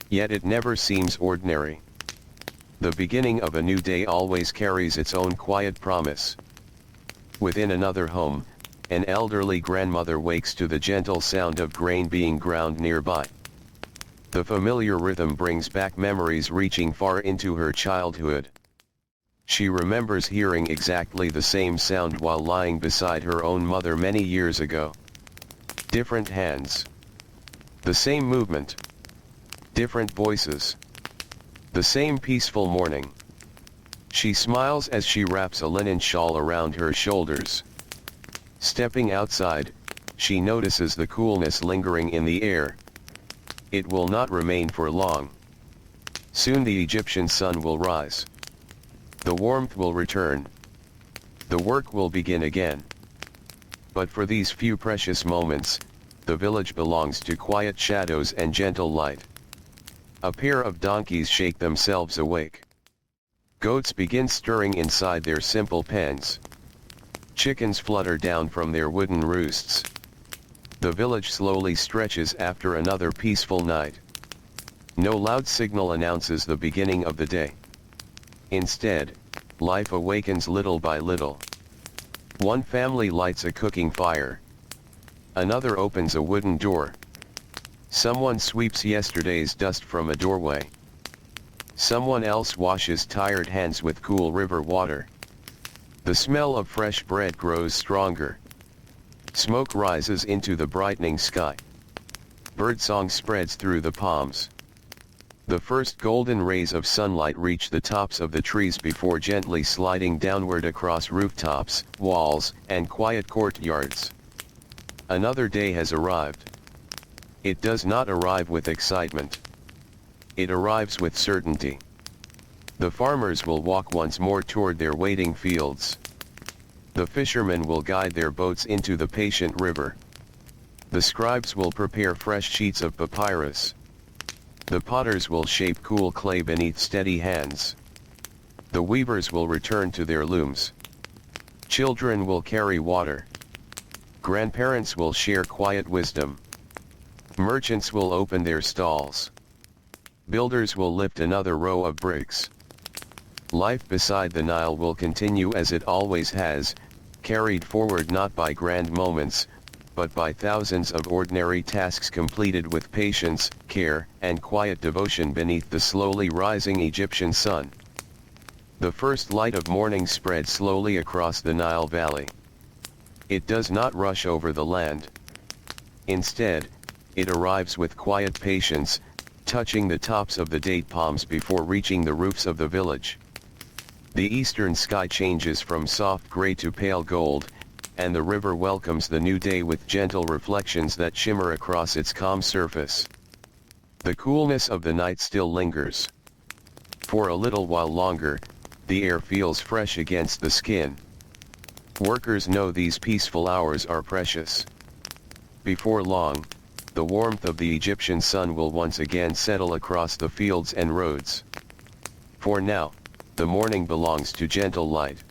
Yet it never seems ordinary. The beginning of a new day always carries its own quiet promise. Within another home, an elderly grandmother wakes to the gentle sound of grain being ground nearby. The familiar rhythm brings back memories reaching far into her childhood. She remembers hearing exactly the same sound while lying beside her own mother many years ago. Different hands. The same movement. Different voices. The same peaceful morning. She smiles as she wraps a linen shawl around her shoulders. Stepping outside, she notices the coolness lingering in the air. It will not remain for long. Soon the Egyptian sun will rise. The warmth will return. The work will begin again. But for these few precious moments, the village belongs to quiet shadows and gentle light. A pair of donkeys shake themselves awake. Goats begin stirring inside their simple pens. Chickens flutter down from their wooden roosts. The village slowly stretches after another peaceful night. No loud signal announces the beginning of the day. Instead, life awakens little by little. One family lights a cooking fire. Another opens a wooden door. Someone sweeps yesterday's dust from a doorway. Someone else washes tired hands with cool river water. The smell of fresh bread grows stronger. Smoke rises into the brightening sky. Birdsong spreads through the palms. The first golden rays of sunlight reach the tops of the trees before gently sliding downward across rooftops, walls, and quiet courtyards. Another day has arrived. It does not arrive with excitement. It arrives with certainty. The farmers will walk once more toward their waiting fields. The fishermen will guide their boats into the patient river. The scribes will prepare fresh sheets of papyrus. The potters will shape cool clay beneath steady hands. The weavers will return to their looms. Children will carry water. Grandparents will share quiet wisdom. Merchants will open their stalls. Builders will lift another row of bricks. Life beside the Nile will continue as it always has, carried forward not by grand moments, but by thousands of ordinary tasks completed with patience, care, and quiet devotion beneath the slowly rising Egyptian sun. The first light of morning spreads slowly across the Nile Valley. It does not rush over the land. Instead, it arrives with quiet patience, touching the tops of the date palms before reaching the roofs of the village. The eastern sky changes from soft gray to pale gold, and the river welcomes the new day with gentle reflections that shimmer across its calm surface. The coolness of the night still lingers. For a little while longer, the air feels fresh against the skin. Workers know these peaceful hours are precious. Before long, the warmth of the Egyptian sun will once again settle across the fields and roads. For now, the morning belongs to gentle light.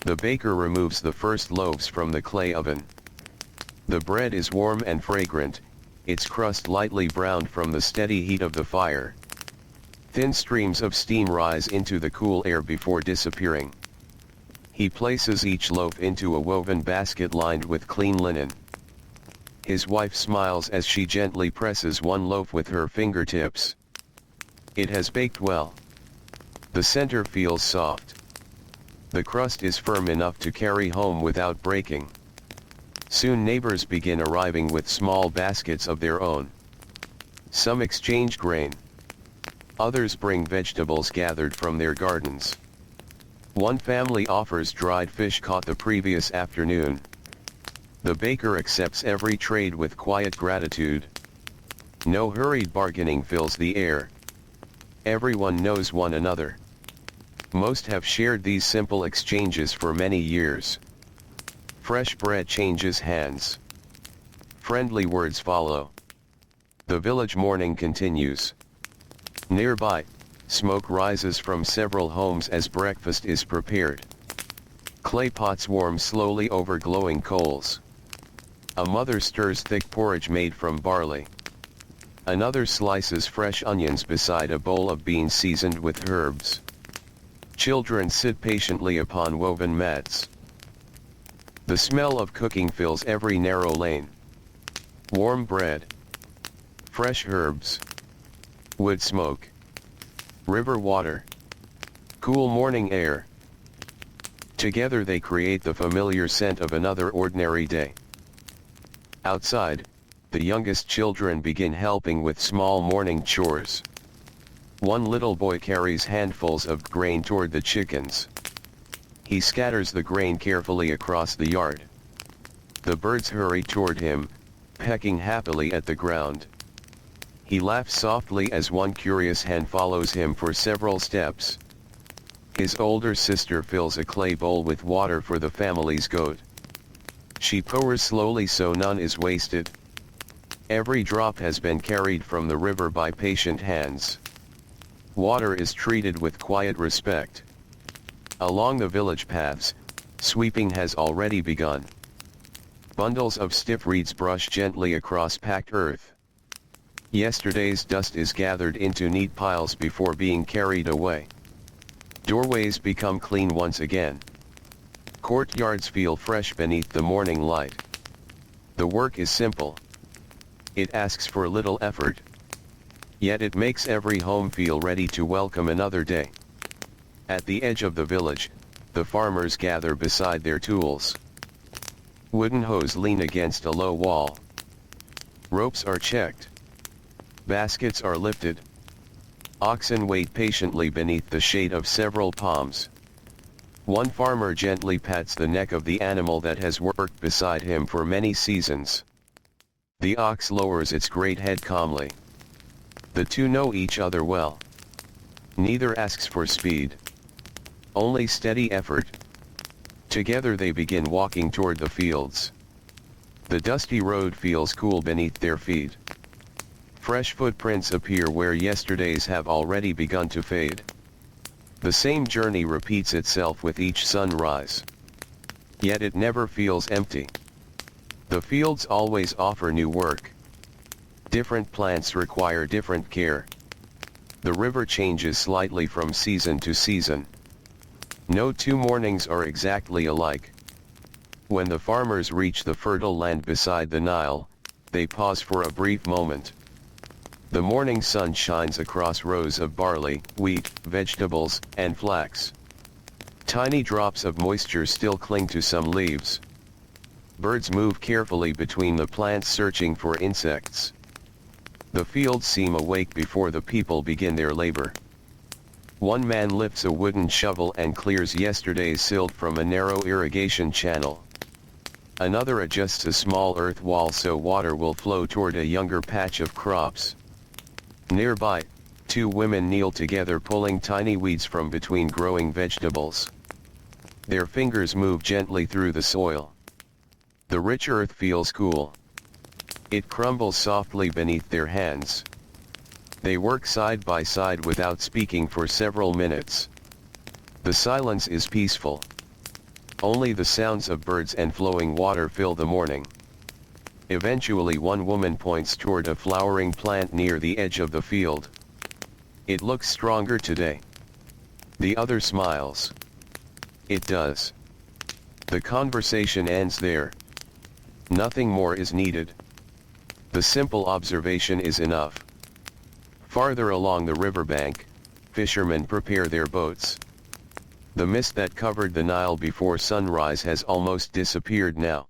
The baker removes the first loaves from the clay oven. The bread is warm and fragrant, its crust lightly browned from the steady heat of the fire. Thin streams of steam rise into the cool air before disappearing. He places each loaf into a woven basket lined with clean linen. His wife smiles as she gently presses one loaf with her fingertips. It has baked well. The center feels soft. The crust is firm enough to carry home without breaking. Soon neighbors begin arriving with small baskets of their own. Some exchange grain. Others bring vegetables gathered from their gardens. One family offers dried fish caught the previous afternoon. The baker accepts every trade with quiet gratitude. No hurried bargaining fills the air. Everyone knows one another. Most have shared these simple exchanges for many years. Fresh bread changes hands. Friendly words follow. The village morning continues. Nearby, smoke rises from several homes as breakfast is prepared. Clay pots warm slowly over glowing coals. A mother stirs thick porridge made from barley. Another slices fresh onions beside a bowl of beans seasoned with herbs. Children sit patiently upon woven mats. The smell of cooking fills every narrow lane. Warm bread. Fresh herbs. Wood smoke. River water. Cool morning air. Together they create the familiar scent of another ordinary day. Outside, the youngest children begin helping with small morning chores. One little boy carries handfuls of grain toward the chickens. He scatters the grain carefully across the yard. The birds hurry toward him, pecking happily at the ground. He laughs softly as one curious hen follows him for several steps. His older sister fills a clay bowl with water for the family's goat. She pours slowly so none is wasted. Every drop has been carried from the river by patient hands. Water is treated with quiet respect. Along the village paths, sweeping has already begun. Bundles of stiff reeds brush gently across packed earth. Yesterday's dust is gathered into neat piles before being carried away. Doorways become clean once again. Courtyards feel fresh beneath the morning light. The work is simple. It asks for little effort. Yet it makes every home feel ready to welcome another day. At the edge of the village, the farmers gather beside their tools. Wooden hoes lean against a low wall. Ropes are checked. Baskets are lifted. Oxen wait patiently beneath the shade of several palms. One farmer gently pats the neck of the animal that has worked beside him for many seasons. The ox lowers its great head calmly. The two know each other well. Neither asks for speed. Only steady effort. Together they begin walking toward the fields. The dusty road feels cool beneath their feet. Fresh footprints appear where yesterday's have already begun to fade. The same journey repeats itself with each sunrise. Yet it never feels empty. The fields always offer new work. Different plants require different care. The river changes slightly from season to season. No two mornings are exactly alike. When the farmers reach the fertile land beside the Nile, they pause for a brief moment. The morning sun shines across rows of barley, wheat, vegetables, and flax. Tiny drops of moisture still cling to some leaves. Birds move carefully between the plants searching for insects. The fields seem awake before the people begin their labor. One man lifts a wooden shovel and clears yesterday's silt from a narrow irrigation channel. Another adjusts a small earth wall so water will flow toward a younger patch of crops. Nearby, two women kneel together pulling tiny weeds from between growing vegetables. Their fingers move gently through the soil. The rich earth feels cool. It crumbles softly beneath their hands. They work side by side without speaking for several minutes. The silence is peaceful. Only the sounds of birds and flowing water fill the morning. Eventually one woman points toward a flowering plant near the edge of the field. It looks stronger today. The other smiles. It does. The conversation ends there. Nothing more is needed. The simple observation is enough. Farther along the riverbank, fishermen prepare their boats. The mist that covered the Nile before sunrise has almost disappeared now.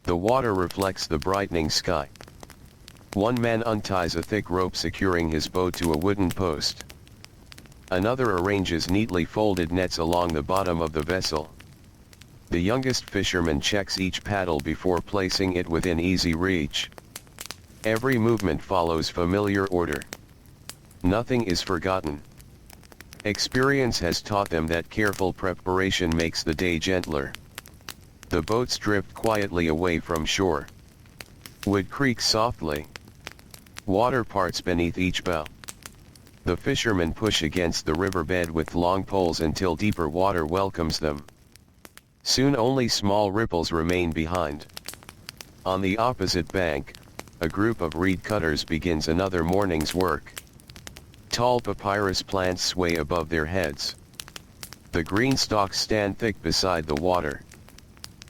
The water reflects the brightening sky. One man unties a thick rope securing his boat to a wooden post. Another arranges neatly folded nets along the bottom of the vessel. The youngest fisherman checks each paddle before placing it within easy reach. Every movement follows familiar order. Nothing is forgotten. Experience has taught them that careful preparation makes the day gentler. The boats drift quietly away from shore. Wood creaks softly. Water parts beneath each bow. The fishermen push against the riverbed with long poles until deeper water welcomes them. Soon only small ripples remain behind. On the opposite bank, a group of reed cutters begins another morning's work. Tall papyrus plants sway above their heads. The green stalks stand thick beside the water.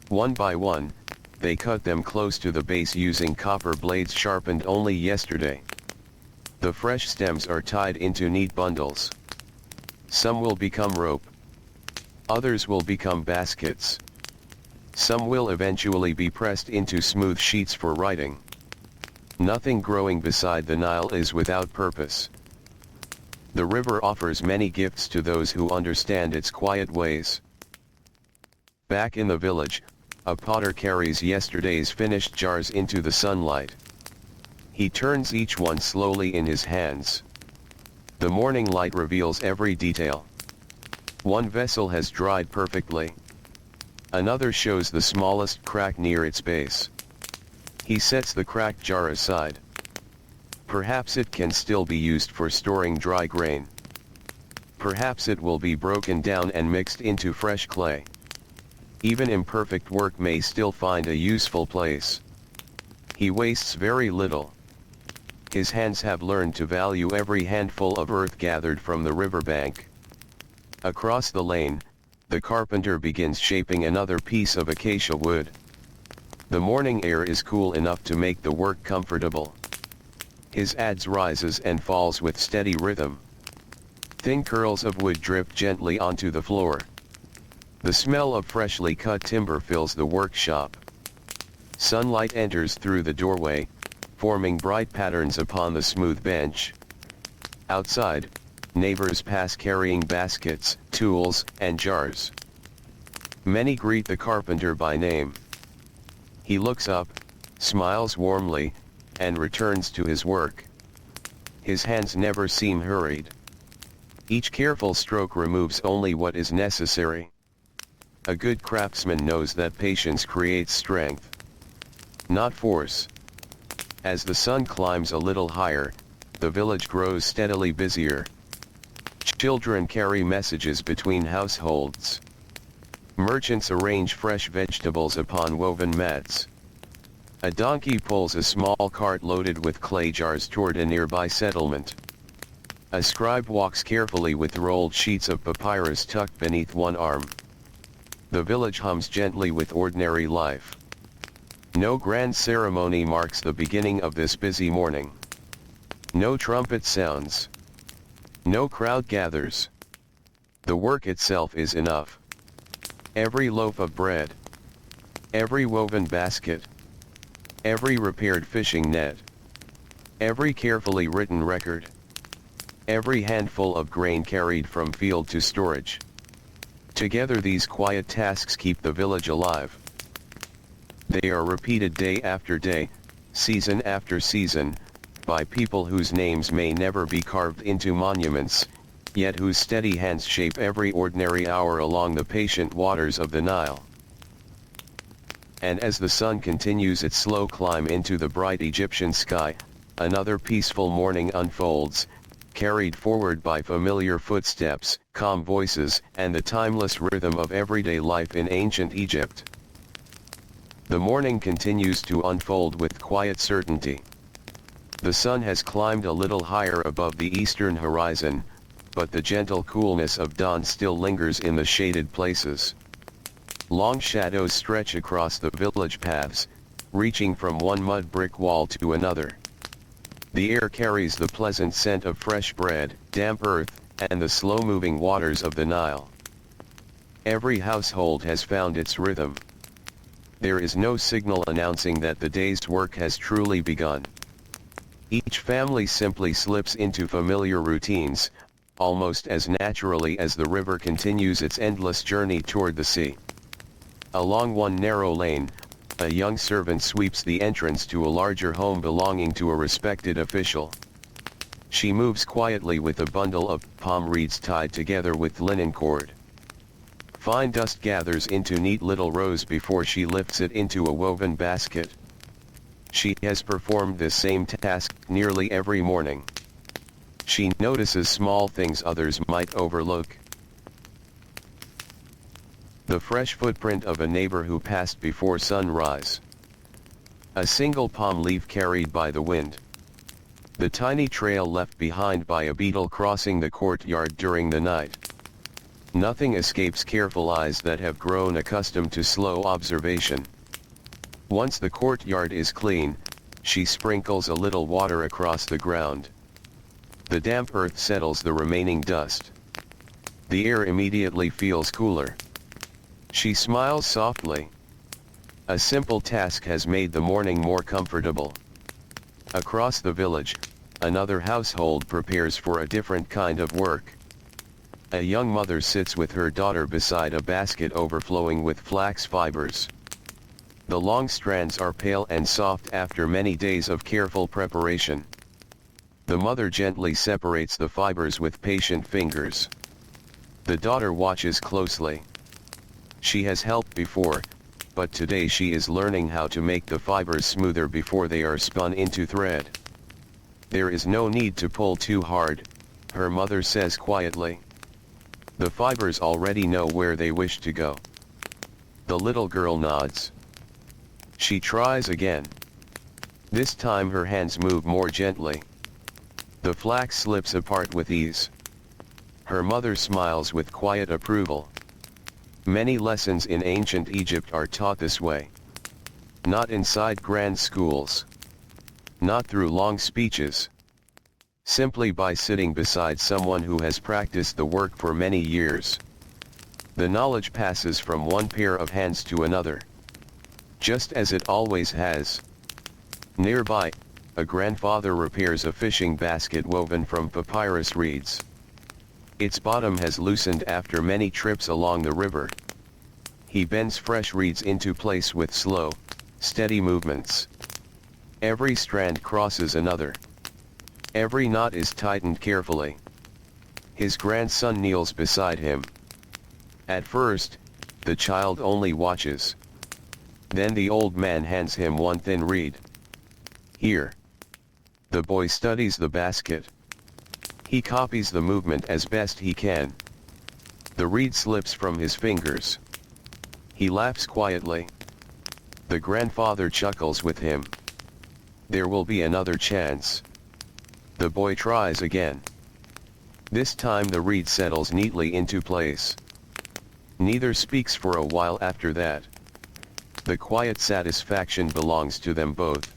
One by one, they cut them close to the base using copper blades sharpened only yesterday. The fresh stems are tied into neat bundles. Some will become rope. Others will become baskets. Some will eventually be pressed into smooth sheets for writing. Nothing growing beside the Nile is without purpose. The river offers many gifts to those who understand its quiet ways. Back in the village, a potter carries yesterday's finished jars into the sunlight. He turns each one slowly in his hands. The morning light reveals every detail. One vessel has dried perfectly. Another shows the smallest crack near its base. He sets the cracked jar aside. Perhaps it can still be used for storing dry grain. Perhaps it will be broken down and mixed into fresh clay. Even imperfect work may still find a useful place. He wastes very little. His hands have learned to value every handful of earth gathered from the riverbank. Across the lane, the carpenter begins shaping another piece of acacia wood. The morning air is cool enough to make the work comfortable. His adze rises and falls with steady rhythm. Thin curls of wood drip gently onto the floor. The smell of freshly cut timber fills the workshop. Sunlight enters through the doorway, forming bright patterns upon the smooth bench. Outside, neighbors pass carrying baskets, tools, and jars. Many greet the carpenter by name. He looks up, smiles warmly, and returns to his work. His hands never seem hurried. Each careful stroke removes only what is necessary. A good craftsman knows that patience creates strength, not force. As the sun climbs a little higher, the village grows steadily busier. Children carry messages between households. Merchants arrange fresh vegetables upon woven mats. A donkey pulls a small cart loaded with clay jars toward a nearby settlement. A scribe walks carefully with rolled sheets of papyrus tucked beneath one arm. The village hums gently with ordinary life. No grand ceremony marks the beginning of this busy morning. No trumpet sounds. No crowd gathers. The work itself is enough. Every loaf of bread. Every woven basket. Every repaired fishing net. Every carefully written record. Every handful of grain carried from field to storage. Together these quiet tasks keep the village alive. They are repeated day after day, season after season, by people whose names may never be carved into monuments, yet whose steady hands shape every ordinary hour along the patient waters of the Nile. And as the sun continues its slow climb into the bright Egyptian sky, another peaceful morning unfolds, carried forward by familiar footsteps, calm voices, and the timeless rhythm of everyday life in ancient Egypt. The morning continues to unfold with quiet certainty. The sun has climbed a little higher above the eastern horizon, but the gentle coolness of dawn still lingers in the shaded places. Long shadows stretch across the village paths, reaching from one mud brick wall to another. The air carries the pleasant scent of fresh bread, damp earth, and the slow-moving waters of the Nile. Every household has found its rhythm. There is no signal announcing that the day's work has truly begun. Each family simply slips into familiar routines, almost as naturally as the river continues its endless journey toward the sea. Along one narrow lane, a young servant sweeps the entrance to a larger home belonging to a respected official. She moves quietly with a bundle of palm reeds tied together with linen cord. Fine dust gathers into neat little rows before she lifts it into a woven basket. She has performed this same task nearly every morning. She notices small things others might overlook. The fresh footprint of a neighbor who passed before sunrise. A single palm leaf carried by the wind. The tiny trail left behind by a beetle crossing the courtyard during the night. Nothing escapes careful eyes that have grown accustomed to slow observation. Once the courtyard is clean, she sprinkles a little water across the ground. The damp earth settles the remaining dust. The air immediately feels cooler. She smiles softly. A simple task has made the morning more comfortable. Across the village, another household prepares for a different kind of work. A young mother sits with her daughter beside a basket overflowing with flax fibers. The long strands are pale and soft after many days of careful preparation. The mother gently separates the fibers with patient fingers. The daughter watches closely. She has helped before, but today she is learning how to make the fibers smoother before they are spun into thread. There is no need to pull too hard, her mother says quietly. The fibers already know where they wish to go. The little girl nods. She tries again. This time her hands move more gently. The flax slips apart with ease. Her mother smiles with quiet approval. Many lessons in ancient Egypt are taught this way. Not inside grand schools. Not through long speeches. Simply by sitting beside someone who has practiced the work for many years. The knowledge passes from one pair of hands to another. Just as it always has. Nearby, a grandfather repairs a fishing basket woven from papyrus reeds. Its bottom has loosened after many trips along the river. He bends fresh reeds into place with slow, steady movements. Every strand crosses another. Every knot is tightened carefully. His grandson kneels beside him. At first, the child only watches. Then the old man hands him one thin reed. Here. The boy studies the basket. He copies the movement as best he can. The reed slips from his fingers. He laughs quietly. The grandfather chuckles with him. There will be another chance. The boy tries again. This time the reed settles neatly into place. Neither speaks for a while after that. The quiet satisfaction belongs to them both.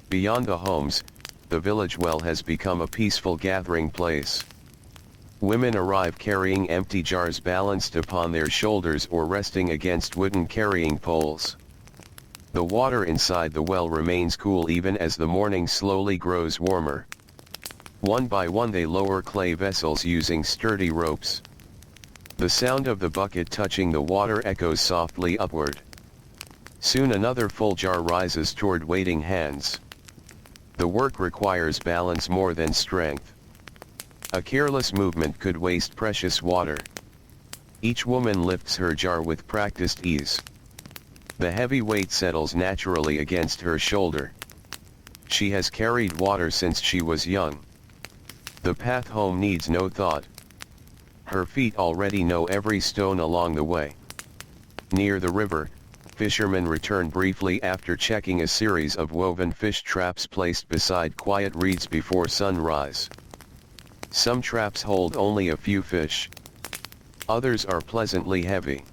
Beyond the homes, the village well has become a peaceful gathering place. Women arrive carrying empty jars balanced upon their shoulders or resting against wooden carrying poles. The water inside the well remains cool even as the morning slowly grows warmer. One by one they lower clay vessels using sturdy ropes. The sound of the bucket touching the water echoes softly upward. Soon another full jar rises toward waiting hands. The work requires balance more than strength. A careless movement could waste precious water. Each woman lifts her jar with practiced ease. The heavy weight settles naturally against her shoulder. She has carried water since she was young. The path home needs no thought. Her feet already know every stone along the way. Near the river, fishermen return briefly after checking a series of woven fish traps placed beside quiet reeds before sunrise. Some traps hold only a few fish. Others are pleasantly heavy.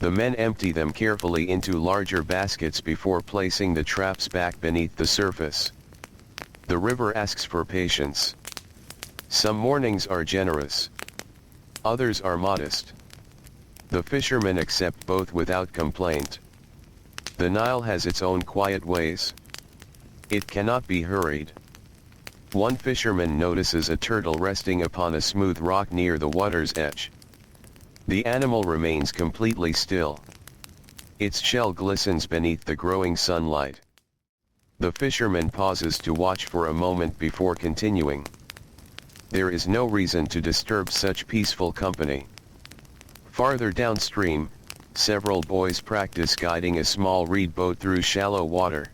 The men empty them carefully into larger baskets before placing the traps back beneath the surface. The river asks for patience. Some mornings are generous. Others are modest. The fishermen accept both without complaint. The Nile has its own quiet ways. It cannot be hurried. One fisherman notices a turtle resting upon a smooth rock near the water's edge. The animal remains completely still. Its shell glistens beneath the growing sunlight. The fisherman pauses to watch for a moment before continuing. There is no reason to disturb such peaceful company. Farther downstream, several boys practice guiding a small reed boat through shallow water.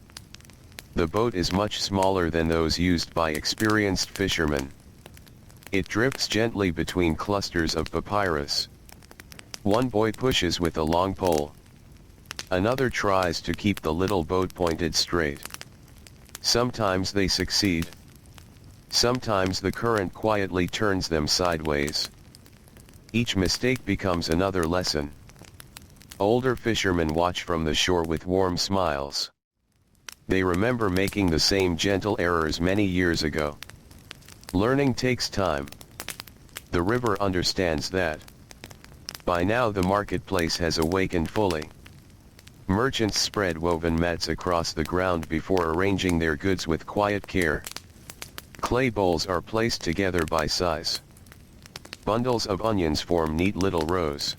The boat is much smaller than those used by experienced fishermen. It drifts gently between clusters of papyrus. One boy pushes with a long pole. Another tries to keep the little boat pointed straight. Sometimes they succeed. Sometimes the current quietly turns them sideways. Each mistake becomes another lesson. Older fishermen watch from the shore with warm smiles. They remember making the same gentle errors many years ago. Learning takes time. The river understands that. By now the marketplace has awakened fully. Merchants spread woven mats across the ground before arranging their goods with quiet care. Clay bowls are placed together by size. Bundles of onions form neat little rows.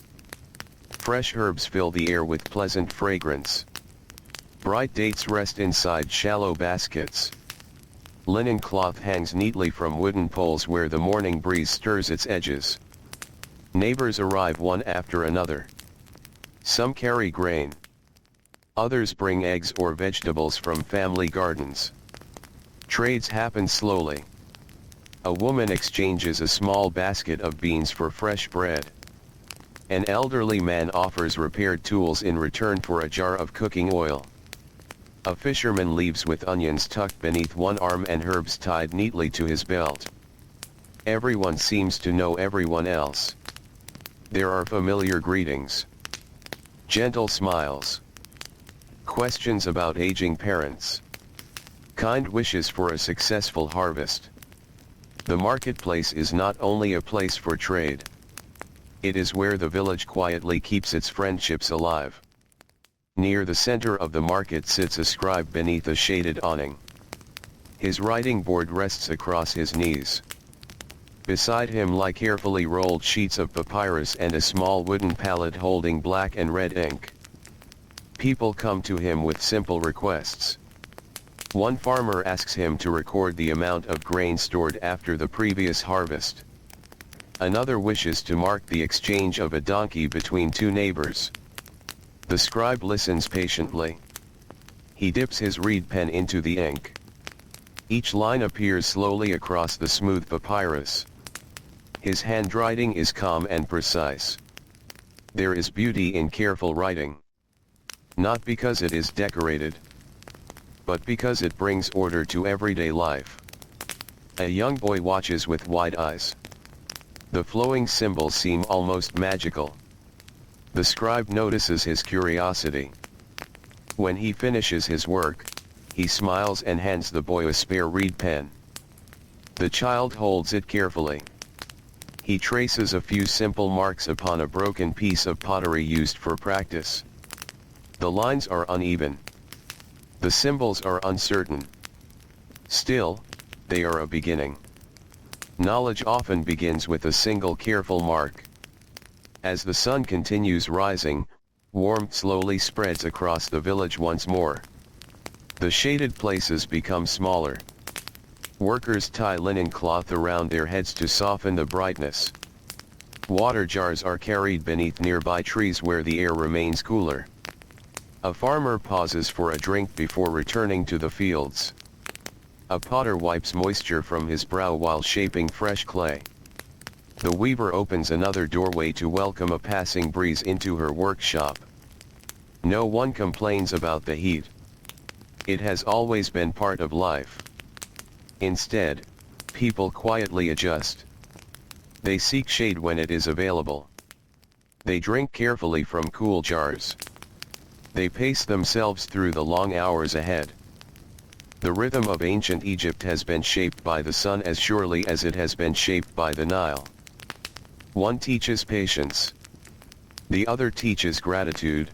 Fresh herbs fill the air with pleasant fragrance. Bright dates rest inside shallow baskets. Linen cloth hangs neatly from wooden poles where the morning breeze stirs its edges. Neighbors arrive one after another. Some carry grain. Others bring eggs or vegetables from family gardens. Trades happen slowly. A woman exchanges a small basket of beans for fresh bread. An elderly man offers repaired tools in return for a jar of cooking oil. A fisherman leaves with onions tucked beneath one arm and herbs tied neatly to his belt. Everyone seems to know everyone else. There are familiar greetings. Gentle smiles. Questions about aging parents. Kind wishes for a successful harvest. The marketplace is not only a place for trade. It is where the village quietly keeps its friendships alive. Near the center of the market sits a scribe beneath a shaded awning. His writing board rests across his knees. Beside him lie carefully rolled sheets of papyrus and a small wooden palette holding black and red ink. People come to him with simple requests. One farmer asks him to record the amount of grain stored after the previous harvest. Another wishes to mark the exchange of a donkey between two neighbors. The scribe listens patiently. He dips his reed pen into the ink. Each line appears slowly across the smooth papyrus. His handwriting is calm and precise. There is beauty in careful writing. Not because it is decorated, but because it brings order to everyday life. A young boy watches with wide eyes. The flowing symbols seem almost magical. The scribe notices his curiosity. When he finishes his work, he smiles and hands the boy a spare reed pen. The child holds it carefully. He traces a few simple marks upon a broken piece of pottery used for practice. The lines are uneven. The symbols are uncertain. Still, they are a beginning. Knowledge often begins with a single careful mark. As the sun continues rising, warmth slowly spreads across the village once more. The shaded places become smaller. Workers tie linen cloth around their heads to soften the brightness. Water jars are carried beneath nearby trees where the air remains cooler. A farmer pauses for a drink before returning to the fields. A potter wipes moisture from his brow while shaping fresh clay. The weaver opens another doorway to welcome a passing breeze into her workshop. No one complains about the heat. It has always been part of life. Instead, people quietly adjust. They seek shade when it is available. They drink carefully from cool jars. They pace themselves through the long hours ahead. The rhythm of ancient Egypt has been shaped by the sun as surely as it has been shaped by the Nile. One teaches patience. The other teaches gratitude.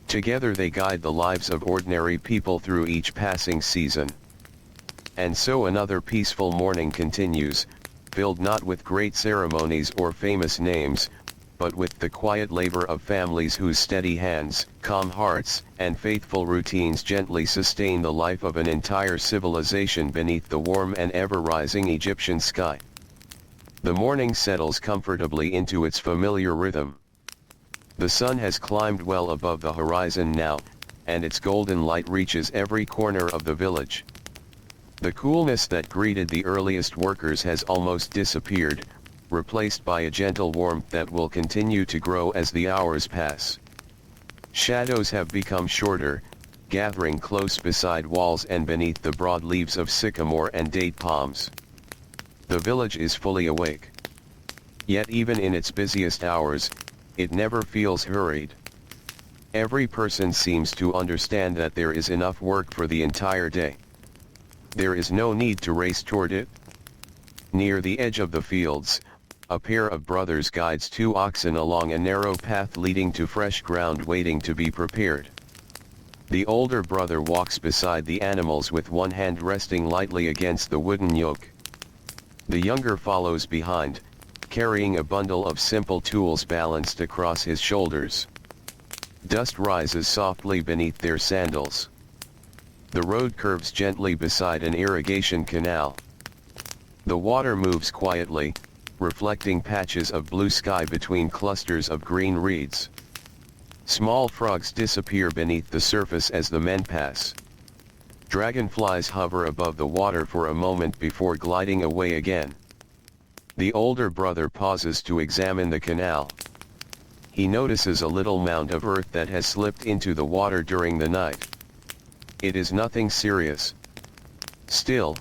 Together they guide the lives of ordinary people through each passing season. And so another peaceful morning continues, filled not with great ceremonies or famous names, but with the quiet labor of families whose steady hands, calm hearts, and faithful routines gently sustain the life of an entire civilization beneath the warm and ever-rising Egyptian sky. The morning settles comfortably into its familiar rhythm. The sun has climbed well above the horizon now, and its golden light reaches every corner of the village. The coolness that greeted the earliest workers has almost disappeared, replaced by a gentle warmth that will continue to grow as the hours pass. Shadows have become shorter, gathering close beside walls and beneath the broad leaves of sycamore and date palms. The village is fully awake. Yet even in its busiest hours, it never feels hurried. Every person seems to understand that there is enough work for the entire day. There is no need to race toward it. Near the edge of the fields, A pair of brothers guides two oxen along a narrow path leading to fresh ground waiting to be prepared. The older brother walks beside the animals with one hand resting lightly against the wooden yoke. The younger follows behind, carrying a bundle of simple tools balanced across his shoulders. Dust rises softly beneath their sandals. The road curves gently beside an irrigation canal. The water moves quietly, reflecting patches of blue sky between clusters of green reeds. Small frogs disappear beneath the surface as the men pass. Dragonflies hover above the water for a moment before gliding away again. The older brother pauses to examine the canal. He notices a little mound of earth that has slipped into the water during the night. It is nothing serious. Still,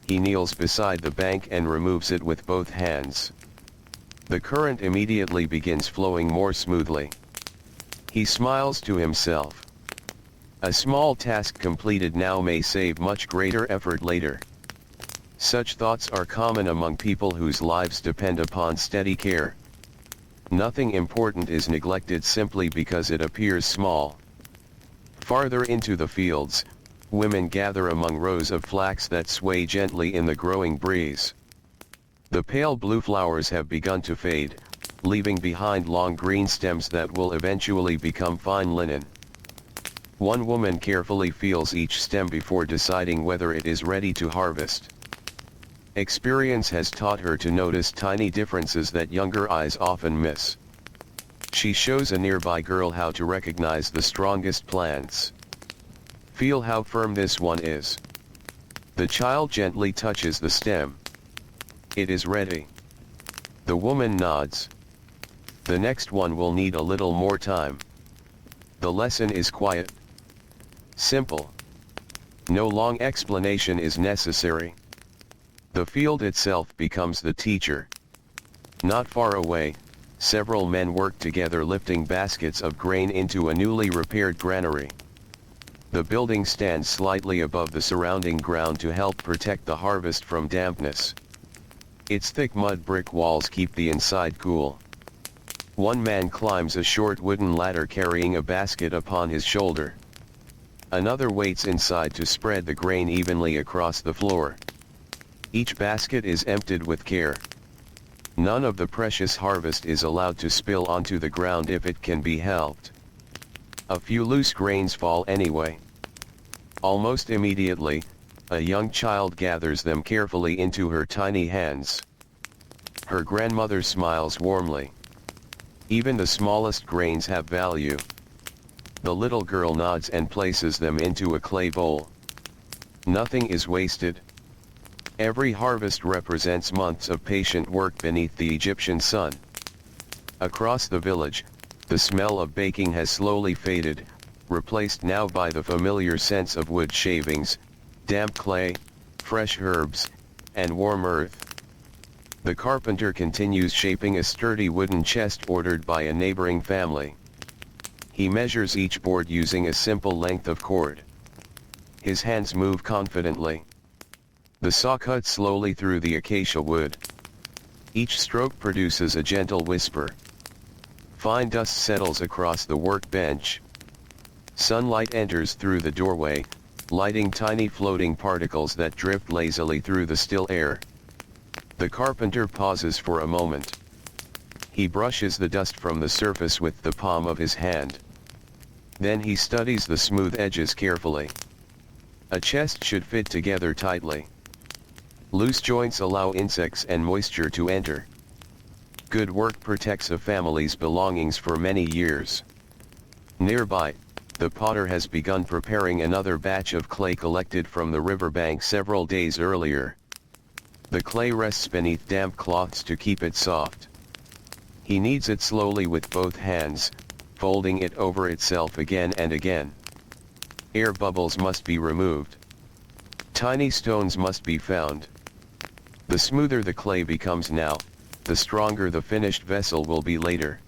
he kneels beside the bank and removes it with both hands. The current immediately begins flowing more smoothly. He smiles to himself. A small task completed now may save much greater effort later. Such thoughts are common among people whose lives depend upon steady care. Nothing important is neglected simply because it appears small. Farther into the fields, women gather among rows of flax that sway gently in the growing breeze. The pale blue flowers have begun to fade, leaving behind long green stems that will eventually become fine linen. One woman carefully feels each stem before deciding whether it is ready to harvest. Experience has taught her to notice tiny differences that younger eyes often miss. She shows a nearby girl how to recognize the strongest plants. Feel how firm this one is. The child gently touches the stem. It is ready. The woman nods. The next one will need a little more time. The lesson is quiet. Simple. No long explanation is necessary. The field itself becomes the teacher. Not far away, several men work together lifting baskets of grain into a newly repaired granary. The building stands slightly above the surrounding ground to help protect the harvest from dampness. Its thick mud brick walls keep the inside cool. One man climbs a short wooden ladder carrying a basket upon his shoulder. Another waits inside to spread the grain evenly across the floor. Each basket is emptied with care. None of the precious harvest is allowed to spill onto the ground if it can be helped. A few loose grains fall anyway. Almost immediately, a young child gathers them carefully into her tiny hands. Her grandmother smiles warmly. Even the smallest grains have value. The little girl nods and places them into a clay bowl. Nothing is wasted. Every harvest represents months of patient work beneath the Egyptian sun. Across the village, the smell of baking has slowly faded, replaced now by the familiar sense of wood shavings, damp clay, fresh herbs, and warm earth. The carpenter continues shaping a sturdy wooden chest ordered by a neighboring family. He measures each board using a simple length of cord. His hands move confidently. The saw cuts slowly through the acacia wood. Each stroke produces a gentle whisper. Fine dust settles across the workbench. Sunlight enters through the doorway, lighting tiny floating particles that drift lazily through the still air. The carpenter pauses for a moment. He brushes the dust from the surface with the palm of his hand. Then he studies the smooth edges carefully. A chest should fit together tightly. Loose joints allow insects and moisture to enter. Good work protects a family's belongings for many years. Nearby, the potter has begun preparing another batch of clay collected from the riverbank several days earlier. The clay rests beneath damp cloths to keep it soft. He kneads it slowly with both hands, folding it over itself again and again. Air bubbles must be removed. Tiny stones must be found. The smoother the clay becomes now, the stronger the finished vessel will be later.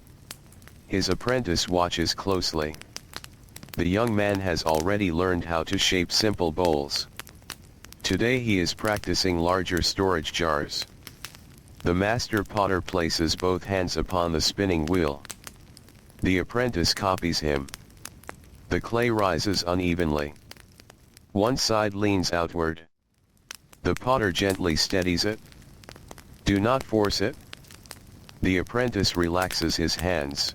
His apprentice watches closely. The young man has already learned how to shape simple bowls. Today he is practicing larger storage jars. The master potter places both hands upon the spinning wheel. The apprentice copies him. The clay rises unevenly. One side leans outward. The potter gently steadies it. Do not force it. The apprentice relaxes his hands.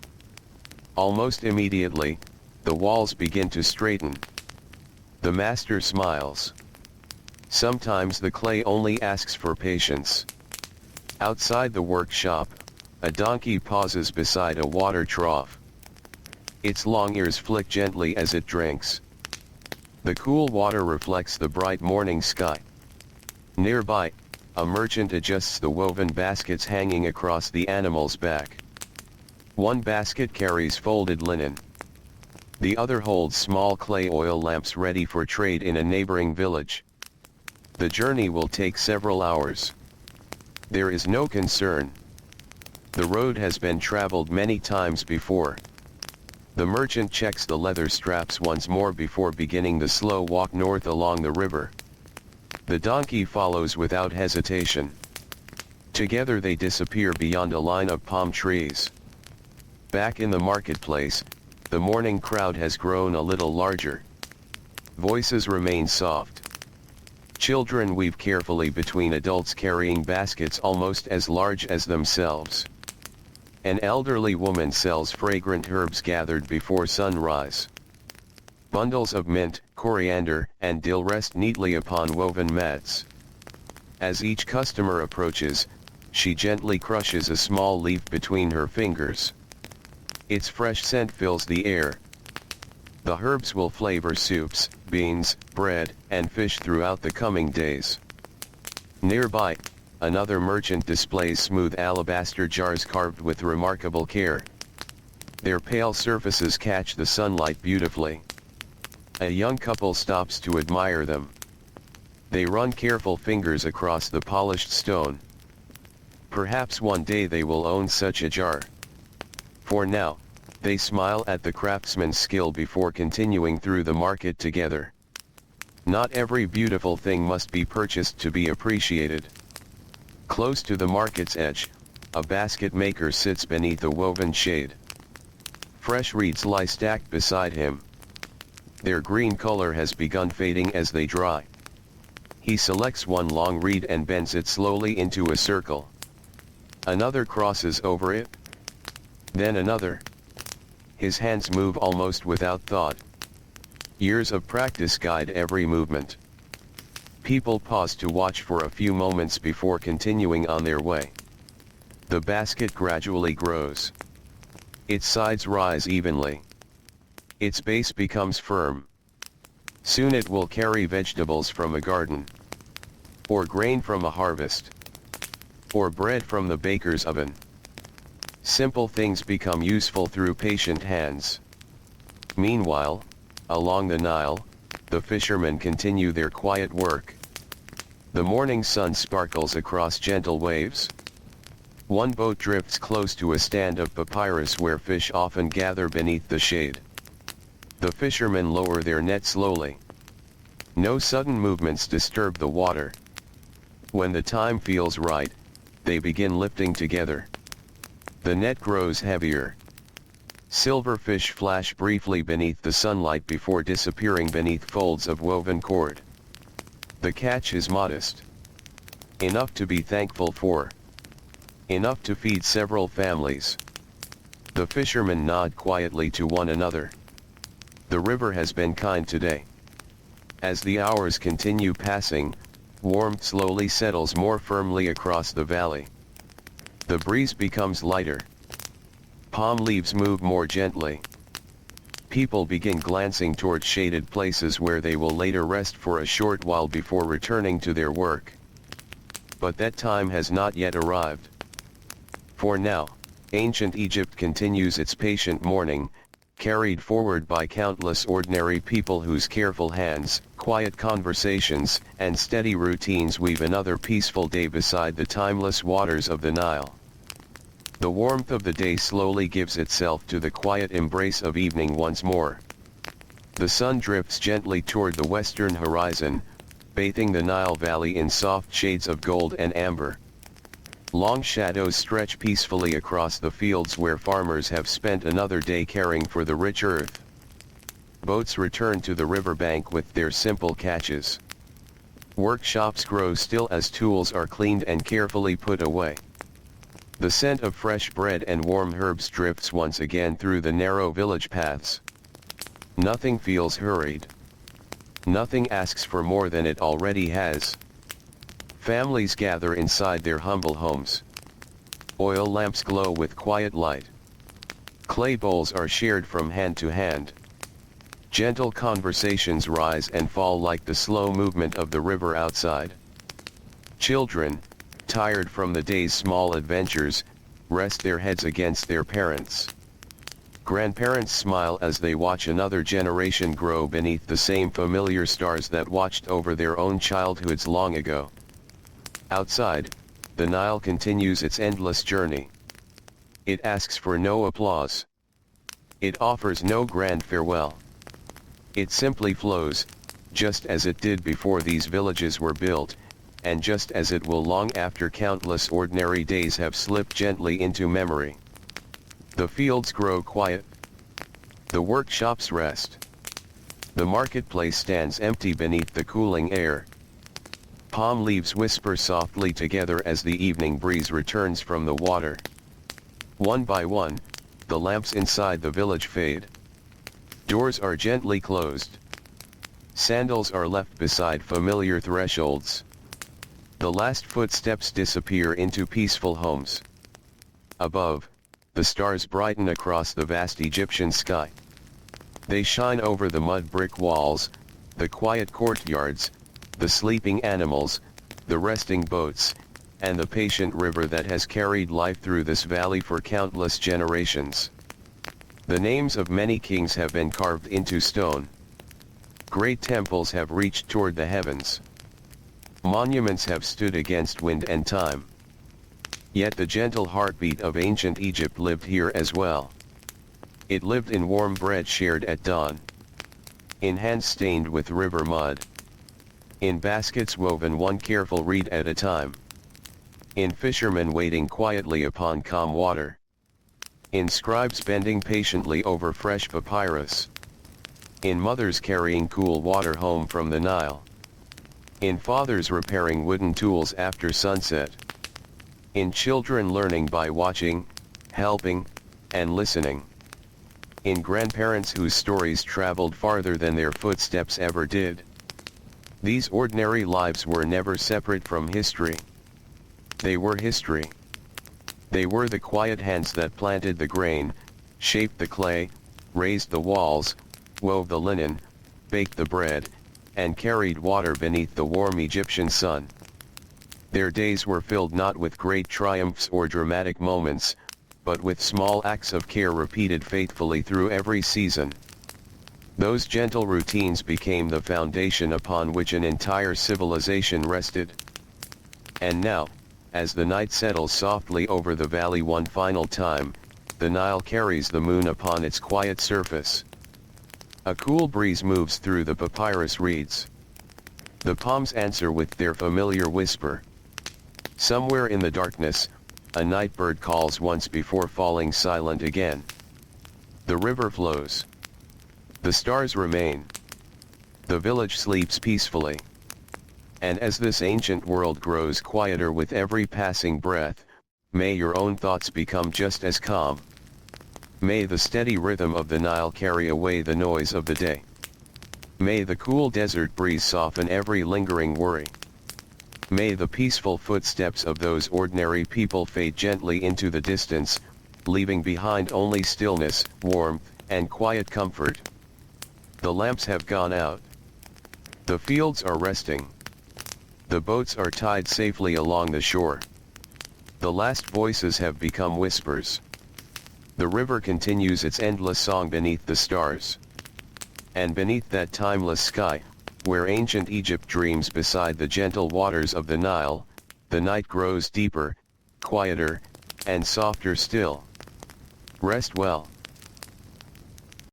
Almost immediately, the walls begin to straighten. The master smiles. Sometimes the clay only asks for patience. Outside the workshop, a donkey pauses beside a water trough. Its long ears flick gently as it drinks. The cool water reflects the bright morning sky. Nearby, a merchant adjusts the woven baskets hanging across the animal's back. One basket carries folded linen. The other holds small clay oil lamps ready for trade in a neighboring village. The journey will take several hours. There is no concern. The road has been traveled many times before. The merchant checks the leather straps once more before beginning the slow walk north along the river. The donkey follows without hesitation. Together they disappear beyond a line of palm trees. Back in the marketplace, the morning crowd has grown a little larger. Voices remain soft. Children weave carefully between adults carrying baskets almost as large as themselves. An elderly woman sells fragrant herbs gathered before sunrise. Bundles of mint, coriander, and dill rest neatly upon woven mats. As each customer approaches, she gently crushes a small leaf between her fingers. Its fresh scent fills the air. The herbs will flavor soups, beans, bread, and fish throughout the coming days. Nearby, another merchant displays smooth alabaster jars carved with remarkable care. Their pale surfaces catch the sunlight beautifully. A young couple stops to admire them. They run careful fingers across the polished stone. Perhaps one day they will own such a jar. For now, they smile at the craftsman's skill before continuing through the market together. Not every beautiful thing must be purchased to be appreciated. Close to the market's edge, a basket maker sits beneath a woven shade. Fresh reeds lie stacked beside him. Their green color has begun fading as they dry. He selects one long reed and bends it slowly into a circle. Another crosses over it. Then another. His hands move almost without thought. Years of practice guide every movement. People pause to watch for a few moments before continuing on their way. The basket gradually grows. Its sides rise evenly. Its base becomes firm. Soon it will carry vegetables from a garden, or grain from a harvest, or bread from the baker's oven. Simple things become useful through patient hands. Meanwhile, along the Nile, the fishermen continue their quiet work. The morning sun sparkles across gentle waves. One boat drifts close to a stand of papyrus where fish often gather beneath the shade. The fishermen lower their net slowly. No sudden movements disturb the water. When the time feels right, they begin lifting together. The net grows heavier. Silver fish flash briefly beneath the sunlight before disappearing beneath folds of woven cord. The catch is modest. Enough to be thankful for. Enough to feed several families. The fishermen nod quietly to one another. The river has been kind today. As the hours continue passing, warmth slowly settles more firmly across the valley. The breeze becomes lighter. Palm leaves move more gently. People begin glancing toward shaded places where they will later rest for a short while before returning to their work. But that time has not yet arrived. For now, ancient Egypt continues its patient mourning, carried forward by countless ordinary people whose careful hands, quiet conversations, and steady routines weave another peaceful day beside the timeless waters of the Nile. The warmth of the day slowly gives itself to the quiet embrace of evening once more. The sun drifts gently toward the western horizon, bathing the Nile Valley in soft shades of gold and amber. Long shadows stretch peacefully across the fields where farmers have spent another day caring for the rich earth. Boats return to the riverbank with their simple catches. Workshops grow still as tools are cleaned and carefully put away. The scent of fresh bread and warm herbs drifts once again through the narrow village paths. Nothing feels hurried. Nothing asks for more than it already has. Families gather inside their humble homes. Oil lamps glow with quiet light. Clay bowls are shared from hand to hand. Gentle conversations rise and fall like the slow movement of the river outside. Children, tired from the day's small adventures, rest their heads against their parents. Grandparents smile as they watch another generation grow beneath the same familiar stars that watched over their own childhoods long ago. Outside, the Nile continues its endless journey. It asks for no applause. It offers no grand farewell. It simply flows, just as it did before these villages were built, and just as it will long after countless ordinary days have slipped gently into memory. The fields grow quiet. The workshops rest. The marketplace stands empty beneath the cooling air. Palm leaves whisper softly together as the evening breeze returns from the water. One by one, the lamps inside the village fade. Doors are gently closed. Sandals are left beside familiar thresholds. The last footsteps disappear into peaceful homes. Above, the stars brighten across the vast Egyptian sky. They shine over the mud brick walls, the quiet courtyards, the sleeping animals, the resting boats, and the patient river that has carried life through this valley for countless generations. The names of many kings have been carved into stone. Great temples have reached toward the heavens. Monuments have stood against wind and time. Yet the gentle heartbeat of ancient Egypt lived here as well. It lived in warm bread shared at dawn. In hands stained with river mud. In baskets woven one careful reed at a time. In fishermen waiting quietly upon calm water. In scribes bending patiently over fresh papyrus. In mothers carrying cool water home from the Nile. In fathers repairing wooden tools after sunset. In children learning by watching, helping, and listening. In grandparents whose stories traveled farther than their footsteps ever did. These ordinary lives were never separate from history. They were history. They were the quiet hands that planted the grain, shaped the clay, raised the walls, wove the linen, baked the bread, and carried water beneath the warm Egyptian sun. Their days were filled not with great triumphs or dramatic moments, but with small acts of care repeated faithfully through every season. Those gentle routines became the foundation upon which an entire civilization rested. And now, as the night settles softly over the valley one final time, the Nile carries the moon upon its quiet surface. A cool breeze moves through the papyrus reeds. The palms answer with their familiar whisper. Somewhere in the darkness, a night bird calls once before falling silent again. The river flows. The stars remain. The village sleeps peacefully. And as this ancient world grows quieter with every passing breath, may your own thoughts become just as calm. May the steady rhythm of the Nile carry away the noise of the day. May the cool desert breeze soften every lingering worry. May the peaceful footsteps of those ordinary people fade gently into the distance, leaving behind only stillness, warmth, and quiet comfort. The lamps have gone out. The fields are resting. The boats are tied safely along the shore. The last voices have become whispers. The river continues its endless song beneath the stars. And beneath that timeless sky, where ancient Egypt dreams beside the gentle waters of the Nile, the night grows deeper, quieter, and softer still. Rest well.